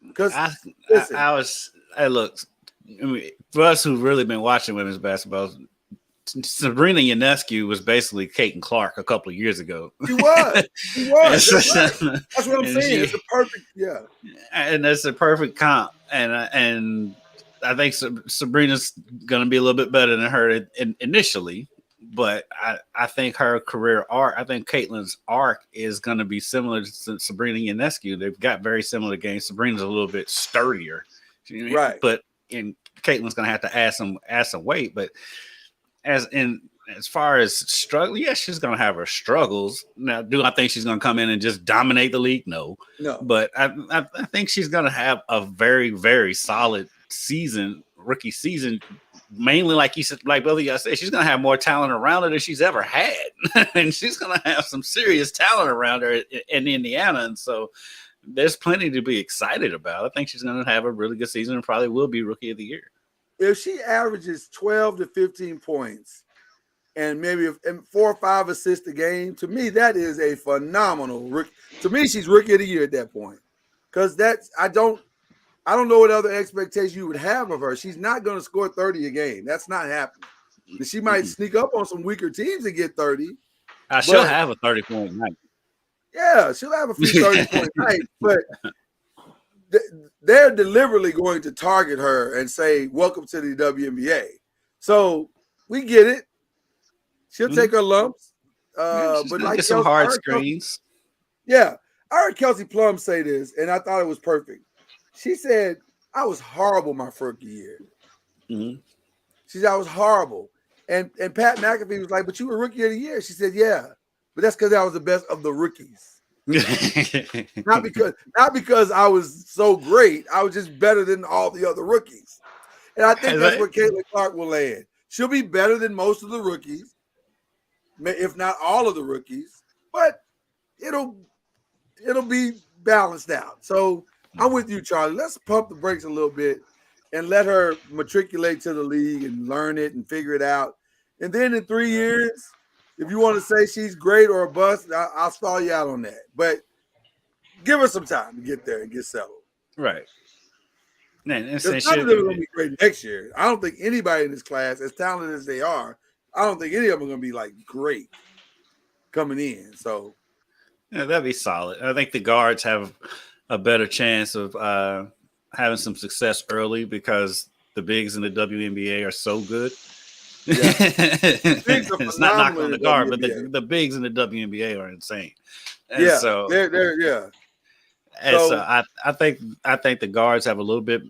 S3: Because
S4: look, for us who've really been watching women's basketball, Sabrina Ionescu was basically Caitlin Clark a couple of years ago.
S3: She was. That's what I'm saying. It's a perfect,
S4: and that's a perfect comp. And I think Sabrina's going to be a little bit better than her initially, but I think her career arc, I think Caitlin's arc is going to be similar to Sabrina Ionescu. They've got very similar games. Sabrina's a little bit sturdier,
S3: right?
S4: But Caitlin's going to have to add some weight. But as far as struggle, yes, she's going to have her struggles. Now, do I think she's going to come in and just dominate the league? No. But I think she's going to have a very, very solid rookie season. Mainly, like you said, like both of y'all said, she's going to have more talent around her than she's ever had. And she's going to have some serious talent around her in Indiana. And so there's plenty to be excited about. I think she's going to have a really good season and probably will be Rookie of the Year.
S3: If she averages 12 to 15 points and maybe 4 or 5 assists a game, to me, that is a phenomenal rookie. To me, she's Rookie of the Year at that point. Because I don't know what other expectation you would have of her. She's not going to score 30 a game. That's not happening. She might sneak up on some weaker teams and get 30.
S4: She'll have a 30-point night.
S3: Yeah, she'll have a few 30-point nights, but they're deliberately going to target her and say, welcome to the WNBA. So we get it. She'll take her lumps. But like
S4: get some hard screens.
S3: I heard Kelsey Plum say this, and I thought it was perfect. She said, I was horrible my rookie year.
S4: Mm-hmm.
S3: She said, I was horrible. And Pat McAfee was like, but you were Rookie of the Year. She said, yeah, but that's because I was the best of the rookies. not because I was so great. I was just better than all the other rookies. And I think that's where Caitlin Clark will land. She'll be better than most of the rookies, if not all of the rookies, but it'll be balanced out. So I'm with you, Charlie. Let's pump the brakes a little bit and let her matriculate to the league and learn it and figure it out. And then in 3 years, if you want to say she's great or a bust, I'll stall you out on that. But give her some time to get there and get settled.
S4: Right.
S3: None of them are going to be great next year. I don't think anybody in this class, as talented as they are, I don't think any of them are going to be like great coming in. So
S4: yeah, that'd be solid. I think the guards have a better chance of having some success early because the bigs in the WNBA are so good. Yeah. It's not knocking on the guard, but the bigs in the WNBA are insane. And so
S3: they're
S4: And so I think the guards have a little bit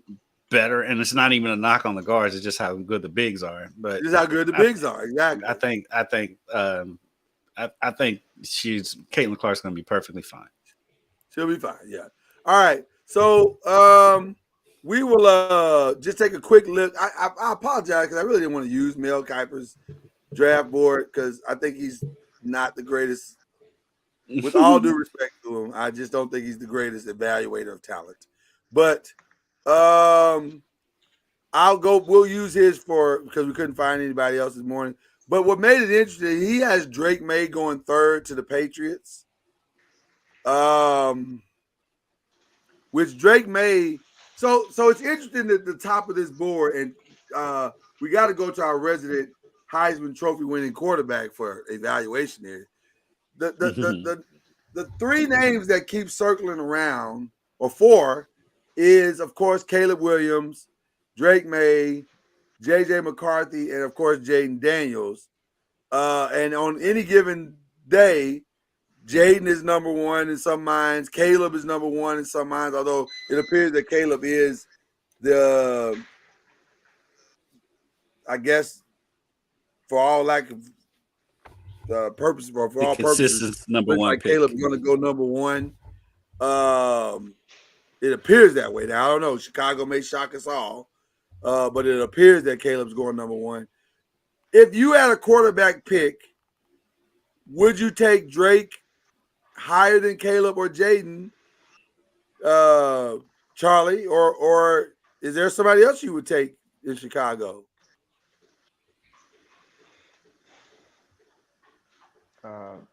S4: better, and it's not even a knock on the guards; it's just how good the bigs are. But
S3: it's how good the bigs are. Exactly.
S4: I think Caitlin Clark's going to be perfectly fine.
S3: She'll be fine. Yeah. All right. So we will just take a quick look. I apologize because I really didn't want to use Mel Kiper's draft board because I think he's not the greatest. With all due respect to him, I just don't think he's the greatest evaluator of talent. But we'll use his because we couldn't find anybody else this morning. But what made it interesting, he has Drake May going third to the Patriots. Which Drake May, so it's interesting at the top of this board, and we got to go to our resident Heisman Trophy winning quarterback for evaluation here. The three names that keep circling around, or four, is of course Caleb Williams, Drake May, JJ McCarthy, and of course Jaden Daniels. And on any given day, Jaden is number one in some minds. Caleb is number one in some minds, although it appears that Caleb is the, I guess, for all lack of purposes, or for all purposes,
S4: number one.
S3: Like Caleb is going to go number one. It appears that way. Now I don't know. Chicago may shock us all, but it appears that Caleb's going number one. If you had a quarterback pick, would you take Drake higher than Caleb or Jaden, Charlie, or is there somebody else you would take in Chicago?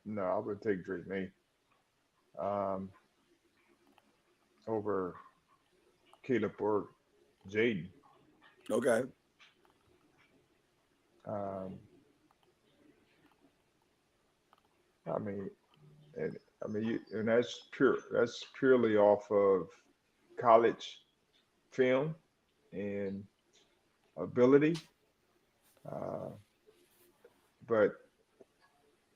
S5: No, I would take Drake May over Caleb or Jaden.
S3: Okay.
S5: And that's purely off of college film and ability. But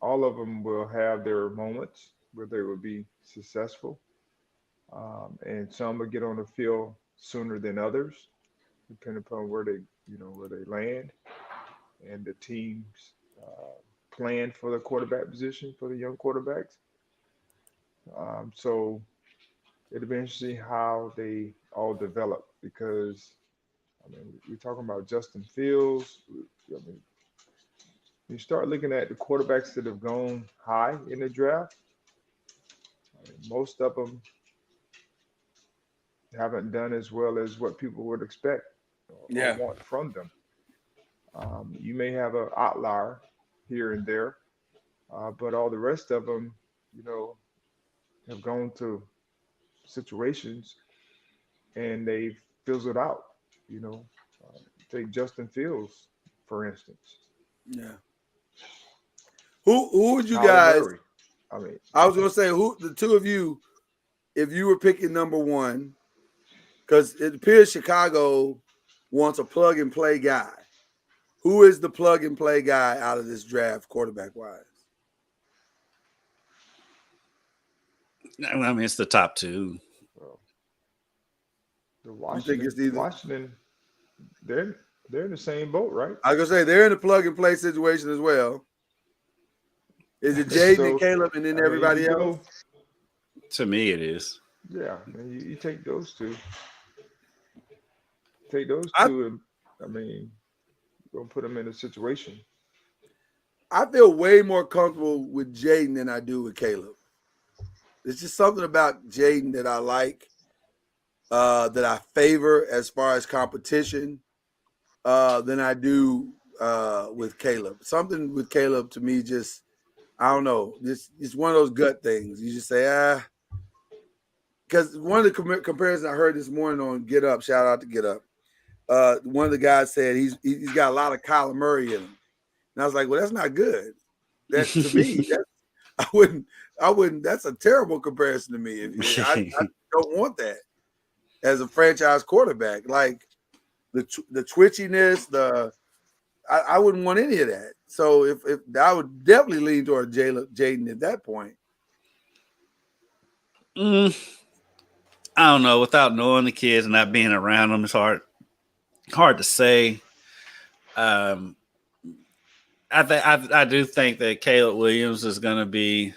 S5: all of them will have their moments where they will be successful, and some will get on the field sooner than others, depending upon where they, where they land and the team's plan for the quarterback position for the young quarterbacks. So it'll be interesting how they all develop because I mean we're talking about Justin Fields. I mean, you start looking at the quarterbacks that have gone high in the draft. I mean, most of them haven't done as well as what people would expect or
S3: Yeah.
S5: want from them. You may have an outlier here and there, but all the rest of them, you know, have gone to situations and they've fizzled out. You know, take Justin Fields for instance.
S3: Yeah. Who would you
S5: Kyler
S3: guys?
S5: Murray. I mean,
S3: I was gonna say who the two of you, if you were picking number one, because it appears Chicago wants a plug and play guy. Who is the plug and play guy out of this draft, quarterback wise?
S4: I mean, it's the top two.
S5: well, the
S3: You think it's either?
S5: Washington, they're in the same boat, right?
S3: I was gonna say they're in a plug and play situation as well. Is it Jaden
S5: So,
S3: and Caleb and then
S5: I mean,
S3: everybody
S5: you
S3: else?
S5: go-
S4: To me, it is.
S5: Yeah, and you take those two. Take those
S3: I-
S5: two, and I mean, you're gonna put them in a situation.
S3: I feel way more comfortable with Jaden than I do with Caleb. There's just something about Jaden that I like, that I favor as far as competition, than I do with Caleb. Something with Caleb to me just, I don't know. It's one of those gut things. You just say, because one of the comparisons I heard this morning on Get Up, shout out to Get Up, one of the guys said he's got a lot of Kyler Murray in him. And I was like, well, that's not good. That to me, I wouldn't. That's a terrible comparison to me. I don't want that as a franchise quarterback. Like the twitchiness, I wouldn't want any of that. So if I would definitely lean toward Jaden at that point.
S4: I don't know. Without knowing the kids and not being around them, it's hard to say. I do think that Caleb Williams is going to be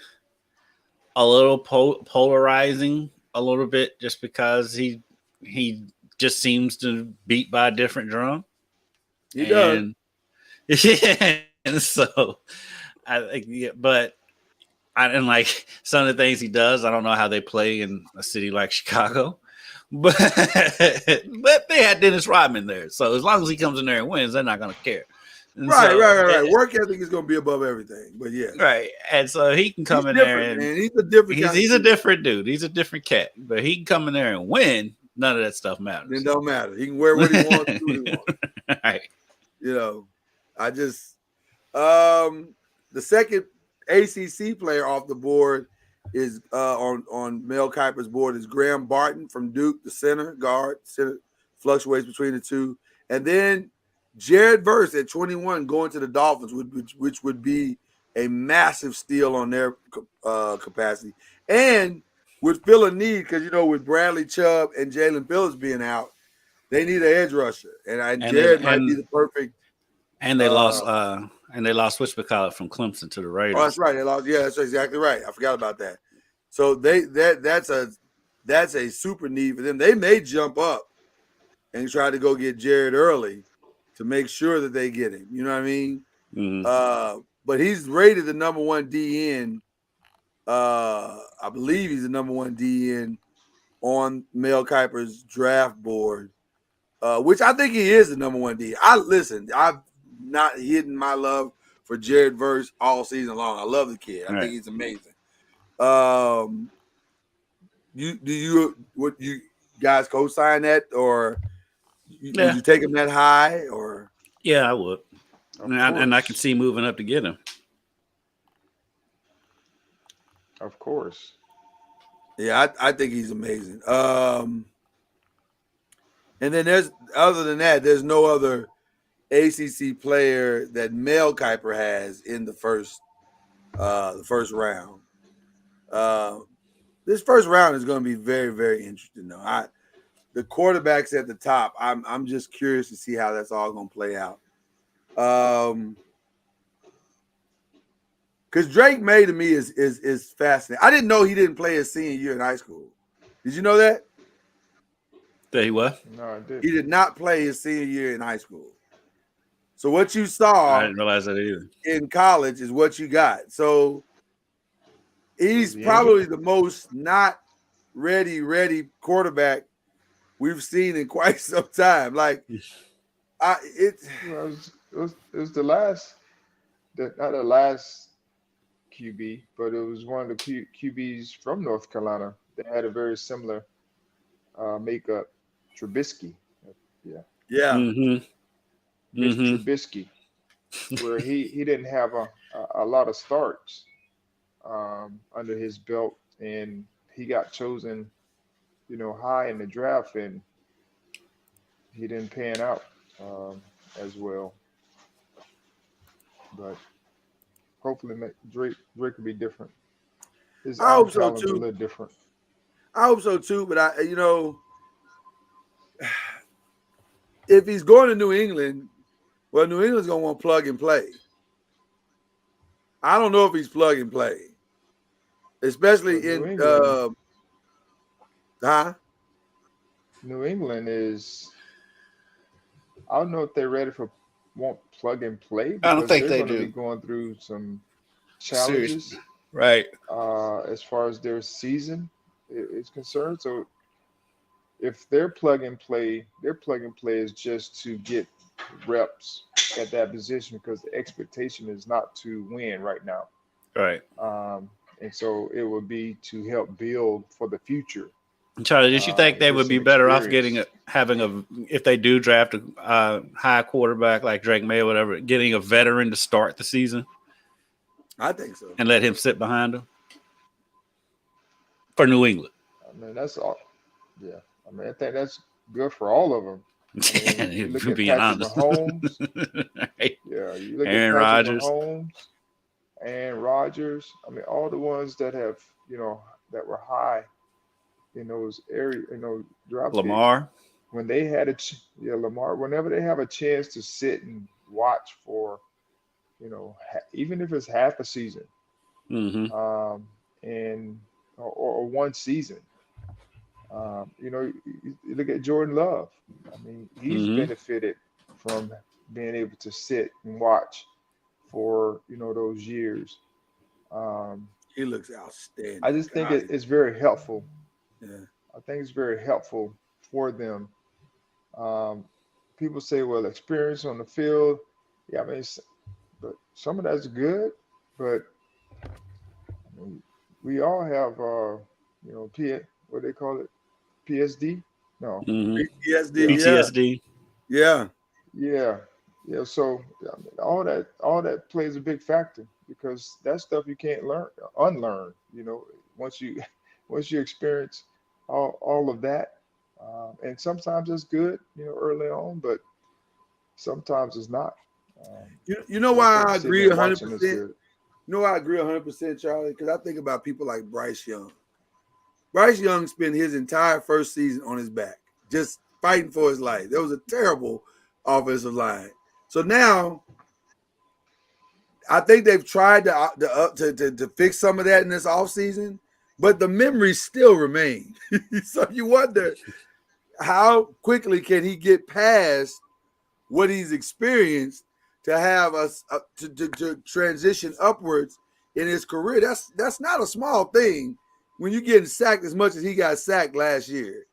S4: a little polarizing a little bit just because he just seems to beat by a different drum.
S3: He does.
S4: Yeah, and so I think, yeah, but and like some of the things he does, I don't know how they play in a city like Chicago, but they had Dennis Rodman there, so as long as he comes in there and wins, they're not going to care. And
S3: Right. Work ethic is going to be above everything, but yeah,
S4: right. And so he can come
S3: he's
S4: in there
S3: different,
S4: and
S3: man. He's a different.
S4: he's a different dude. He's a different cat, but he can come in there and win. None of that stuff matters.
S3: It don't matter. He can wear what he wants, do what he wants.
S4: Right.
S3: You know, I just the second ACC player off the board is on Mel Kiper's board is Graham Barton from Duke, the center fluctuates between the two, and then Jared Verse at 21 going to the Dolphins, which would be a massive steal on their capacity, and would fill a need because with Bradley Chubb and Jalen Phillips being out, they need an edge rusher, and Jared might be the perfect.
S4: And they lost Switch McCollum from Clemson to the Raiders.
S3: Oh, that's right. They lost. Yeah, that's exactly right. I forgot about that. So that's a super need for them. They may jump up and try to go get Jared early to make sure that they get him. You know what I mean?
S4: Mm-hmm.
S3: But he's rated the number one DN. I believe he's the number one DN on Mel Kiper's draft board, which I think he is the number one DN. I've not hidden my love for Jared Verse all season long. I love the kid. I think he's amazing. Would you guys co-sign that, or would you take him that high? Or
S4: yeah, I would, and I can see moving up to get him.
S5: Of course.
S3: Yeah, I think he's amazing. And then there's no other ACC player that Mel Kiper has in the first the first round. This first round is going to be very, very interesting, though. The quarterbacks at the top, I'm just curious to see how that's all going to play out. Because Drake May to me is fascinating. I didn't know he didn't play his senior year in high school. Did you know that?
S4: Did he what?
S5: No, I did.
S3: He did not play his senior year in high school. So what you saw
S4: I didn't realize that either.
S3: in college is what you got. So he's probably the most not ready quarterback we've seen in quite some time. Like,
S5: it was the last, not the last QB, but it was one of the QBs from North Carolina. They had a very similar makeup. Trubisky,
S3: yeah,
S5: Trubisky, where he didn't have a lot of starts under his belt, and he got chosen, high in the draft, and he didn't pan out as well. But hopefully, Drake will be different. His
S3: I hope so
S5: talent's
S3: too.
S5: A little different.
S3: I hope so too. But if he's going to New England, well, New England's gonna want plug and play. I don't know if he's plug and play, especially in
S5: New England is. I don't know if they're ready for plug and play.
S4: I don't think
S5: they're
S4: they
S5: going to
S4: do.
S5: be going through some challenges,
S4: seriously. Right?
S5: As far as their season is concerned. So if their plug and play is just to get reps at that position, because the expectation is not to win right now.
S4: Right.
S5: And so it would be to help build for the future.
S4: Charlie, did you think they would be better off if they do draft a high quarterback like Drake May or whatever, getting a veteran to start the season?
S3: I think so.
S4: And let him sit behind him for New England.
S5: I mean, that's all. Yeah. I mean, I think that's good for all of them. I mean, you look at Patrick Mahomes.
S4: Right.
S5: Yeah. You look
S4: Aaron
S5: at Patrick
S4: Rodgers.
S5: Mahomes, Aaron Rodgers. I mean, all the ones that have, that were high in those areas, draft
S4: Lamar.
S5: picks, when they had Lamar, whenever they have a chance to sit and watch for, even if it's half a season, and or one season, you look at Jordan Love. I mean, he's benefited from being able to sit and watch for those years.
S3: He looks outstanding.
S5: I just think it's very helpful.
S3: Yeah.
S5: I think it's very helpful for them. People say, well, experience on the field. Yeah, I mean, but some of that's good. But we all have, what they call it? PSD? No.
S3: PTSD.
S5: Yeah. So all that plays a big factor, because that stuff you can't unlearn. Once you experience all of that, and sometimes it's good, early on, but sometimes it's not.
S3: You know why I agree 100%. You know why I agree 100%, Charlie? Because I think about people like Bryce Young. Bryce Young spent his entire first season on his back, just fighting for his life. There was a terrible offensive line. So now, I think they've tried to fix some of that in this offseason, but the memories still remain. So you wonder, how quickly can he get past what he's experienced to have us to transition upwards in his career? That's not a small thing when you're getting sacked as much as he got sacked last year.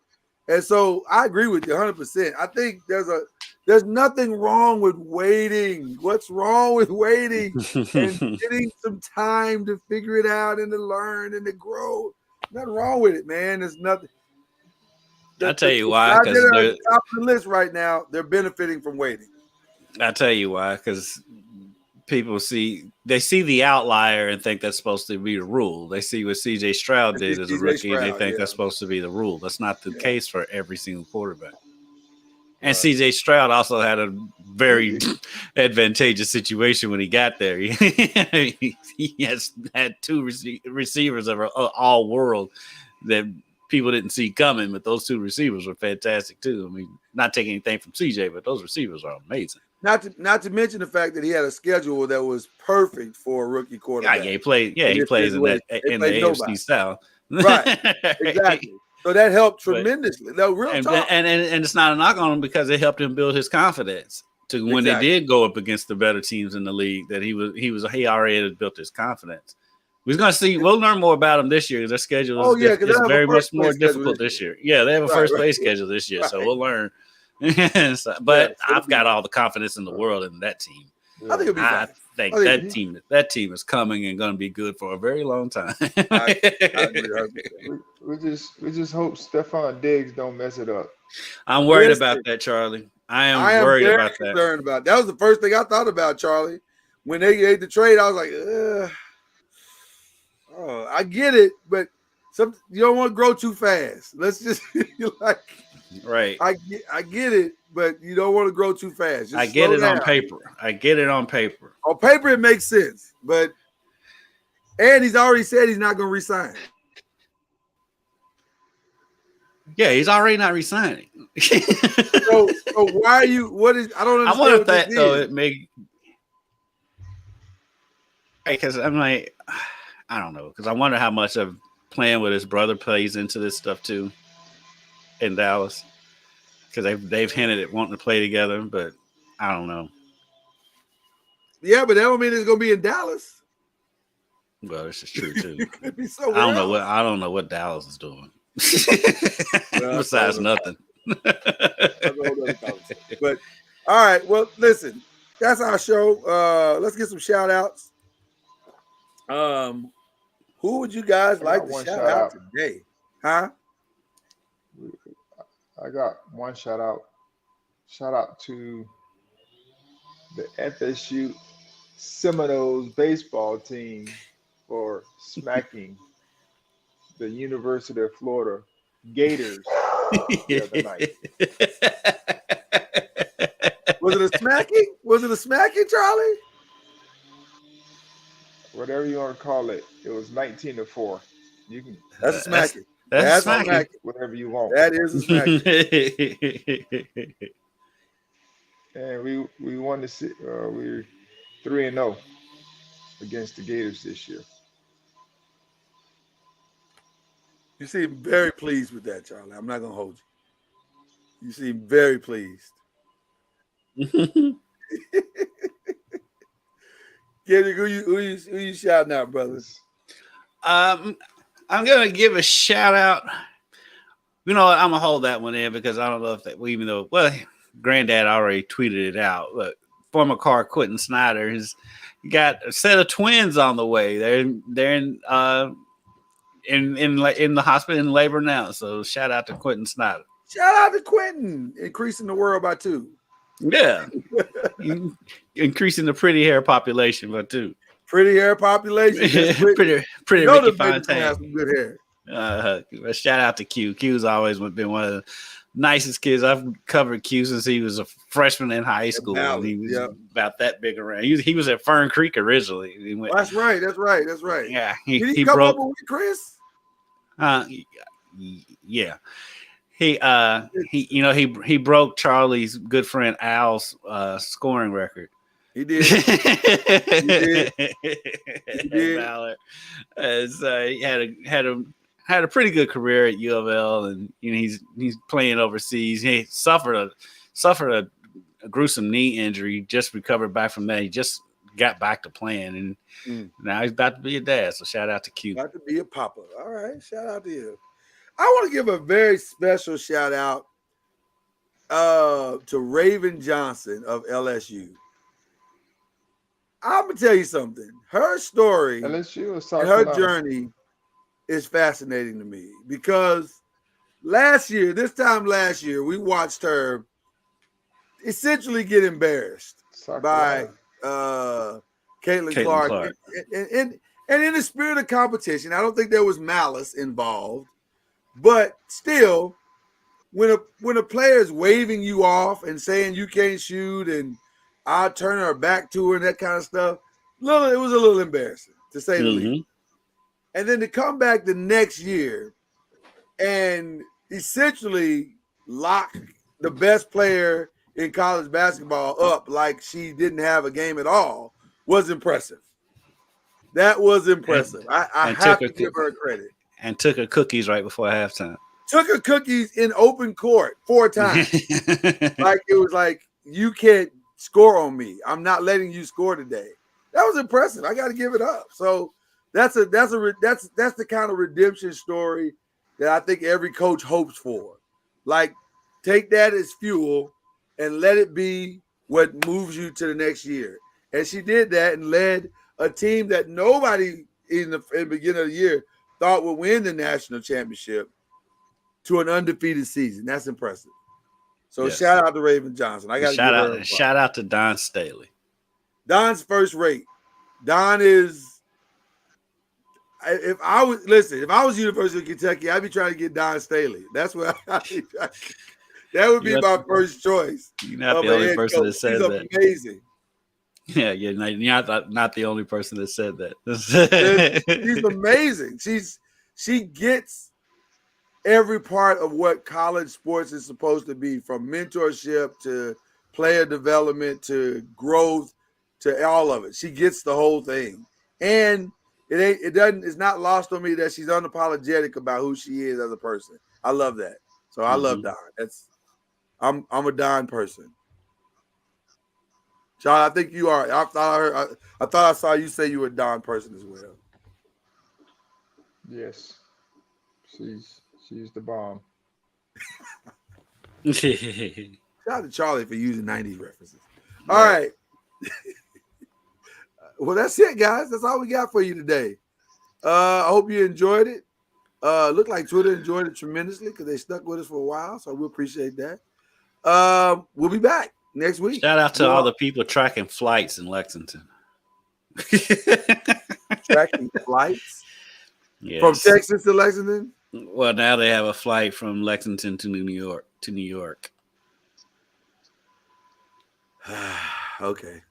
S3: And so I agree with you 100%. I think there's nothing wrong with waiting. What's wrong with waiting and getting some time to figure it out and to learn and to grow? Nothing wrong with it, man. There's nothing.
S4: I'll tell you why.
S3: Because they're at the top of the list right now. They're benefiting from waiting.
S4: I'll tell you why. Because people see the outlier and think that's supposed to be the rule. They see what C.J. Stroud did as a rookie, and they think that's supposed to be the rule. That's not the case for every single quarterback. And CJ Stroud also had a very advantageous situation when he got there. He has had two receivers of all world that people didn't see coming, but those two receivers were fantastic too. I mean, not taking anything from CJ, but those receivers are amazing.
S3: Not to mention the fact that he had a schedule that was perfect for a rookie quarterback.
S4: Yeah, he plays in the AFC South.
S3: Right, exactly. So that helped tremendously.
S4: And it's not a knock on him because it helped him build his confidence to when they did go up against the better teams in the league. That he already had built his confidence. We're going to see. We'll learn more about them this year. Their schedule is very much more difficult this year. Yeah, they have a first place schedule this year, so we'll learn. But I've got all the confidence in the world in that team.
S3: I think it'll be fine.
S4: I think that team is coming and going to be good for a very long time.
S5: We just hope Stephon Diggs don't mess it up.
S4: I'm worried about that, Charlie. I am worried about that.
S3: Concerned about that was the first thing I thought about, Charlie. When they made the trade, I was like, oh, I get it, but you don't want to grow too fast. Let's just like,
S4: right.
S3: I get it, but you don't want to grow too fast.
S4: I get it on paper. On
S3: paper, it makes sense, and he's already said he's not going to resign.
S4: Yeah, he's already not resigning.
S3: so why are you? What is? I don't understand.
S4: I wonder if that though it may. Because I'm like, I don't know. Because I wonder how much of playing with his brother plays into this stuff too. In Dallas, because they've hinted at wanting to play together, but I don't know. Yeah,
S3: but that don't mean it's going to be in Dallas.
S4: Well, this is true too.
S3: It could be so.
S4: I don't know what Dallas is doing. Besides nothing.
S3: But all right, well, listen, that's our show. Let's get some shout outs. Who would you guys like to shout out today? Huh?
S5: I got one shout out. Shout out to the FSU Seminoles baseball team for smacking the University of Florida Gators the other night.
S3: Was it a smacking? Was it a smacking, Charlie?
S5: Whatever you want to call it. It was 19-4. You can.
S3: That's a smacking.
S4: That's smacking.
S5: Whatever you want.
S3: That is a smacking.
S5: And we won we're 3-0 against the Gators this year.
S3: You seem very pleased with that, Charlie. I'm not gonna hold you. You seem very pleased. Kendrick, who you shouting out, brothers?
S4: I'm gonna give a shout out. You know what? I'm gonna hold that one in because I don't know if that even though Granddad already tweeted it out, but former car Quentin Snyder has got a set of twins on the way. They're in the hospital in labor now. So shout out to Quentin Snyder.
S3: Shout out to Quentin, increasing the world by 2.
S4: Yeah, increasing the pretty hair population by 2.
S3: Pretty hair population.
S4: pretty Ricky Fontaine.
S3: Has some good hair.
S4: Shout out to Q. Q's always been one of the nicest kids. I've covered Q since he was a freshman in high school. And he was about that big around. He was at Fern Creek originally.
S3: That's right.
S4: Yeah,
S3: Did he come
S4: broke
S3: over with Chris?
S4: Yeah. He broke Charlie's good friend Al's scoring record.
S3: He did. He did.
S4: So he had a pretty good career at U of L, and he's playing overseas. He suffered a gruesome knee injury. Just recovered back from that. He just got back to playing, and now he's about to be a dad. So shout out to Q.
S3: About to be a papa. All right, shout out to you. I want to give a very special shout out to Raven Johnson of LSU. I'm gonna tell you something. Her story,
S5: LSU
S3: and her journey is fascinating to me because this time last year, we watched her essentially get embarrassed by Caitlin Clark. And in the spirit of competition, I don't think there was malice involved, but still, when a player is waving you off and saying you can't shoot and I'll turn her back to her and that kind of stuff, it was a little embarrassing to say the least. And then to come back the next year and essentially lock the best player in college basketball up like she didn't have a game at all was impressive. That was impressive. I have to give her credit.
S4: And took her cookies right before halftime.
S3: Took her cookies in open court 4 times. Like it was like, you can't score on me. I'm not letting you score today. That was impressive. I got to give it up. So that's the kind of redemption story that I think every coach hopes for. Like, take that as fuel and let it be what moves you to the next year. And she did that and led a team that nobody in the beginning of the year thought would win the national championship to an undefeated season. That's impressive. So shout out to Raven Johnson. I got to
S4: shout out to Don Staley.
S3: Don's first rate. Don is. If I was University of Kentucky, I'd be trying to get Don Staley. That's what that would be my first choice.
S4: You're not the only person that said that.
S3: Amazing.
S4: Yeah, you're not the only person that said that.
S3: She's amazing. She gets every part of what college sports is supposed to be, from mentorship to player development to growth to all of it. She gets the whole thing. And it's not lost on me that she's unapologetic about who she is as a person. I love that. So I love Don. I'm a Don person. Sean, I think you are. I thought I saw you say you were a Don person as well.
S5: Yes. She's the bomb.
S3: Shout out to Charlie for using 90s references. All right. Well, that's it, guys. That's all we got for you today. I hope you enjoyed it. Looked like Twitter enjoyed it tremendously because they stuck with us for a while, so we appreciate that. We'll be back next week.
S4: Shout out to all the people tracking flights in Lexington.
S3: Tracking flights? Yes. From Texas to Lexington?
S4: Well, now they have a flight from Lexington to New York.
S3: Okay.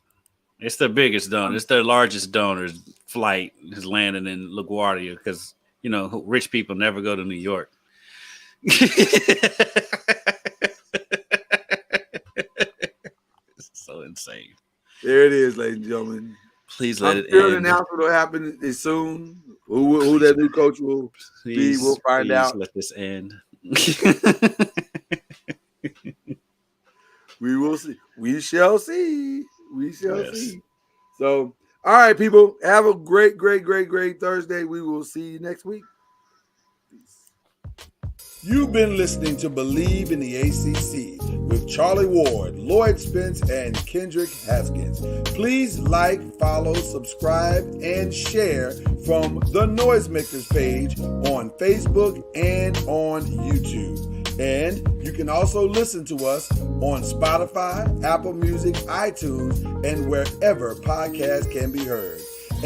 S4: It's their biggest donor. It's their largest donor's flight is landing in LaGuardia because, rich people never go to New York. It's so insane.
S3: There it is, ladies and gentlemen.
S4: Please let it end.
S3: The announcement will happen soon. Who that new coach will be, we'll find out.
S4: Let this end.
S3: We will see. We shall see. We shall see. So, all right, people. Have a great Thursday. We will see you next week. Peace. You've been listening to Believe in the ACC with Charlie Ward, Lloyd Spence, and Kendrick Haskins. Please like, follow, subscribe, and share from the Noisemakers page on Facebook and on YouTube. And you can also listen to us on Spotify, Apple Music, iTunes, and wherever podcasts can be heard.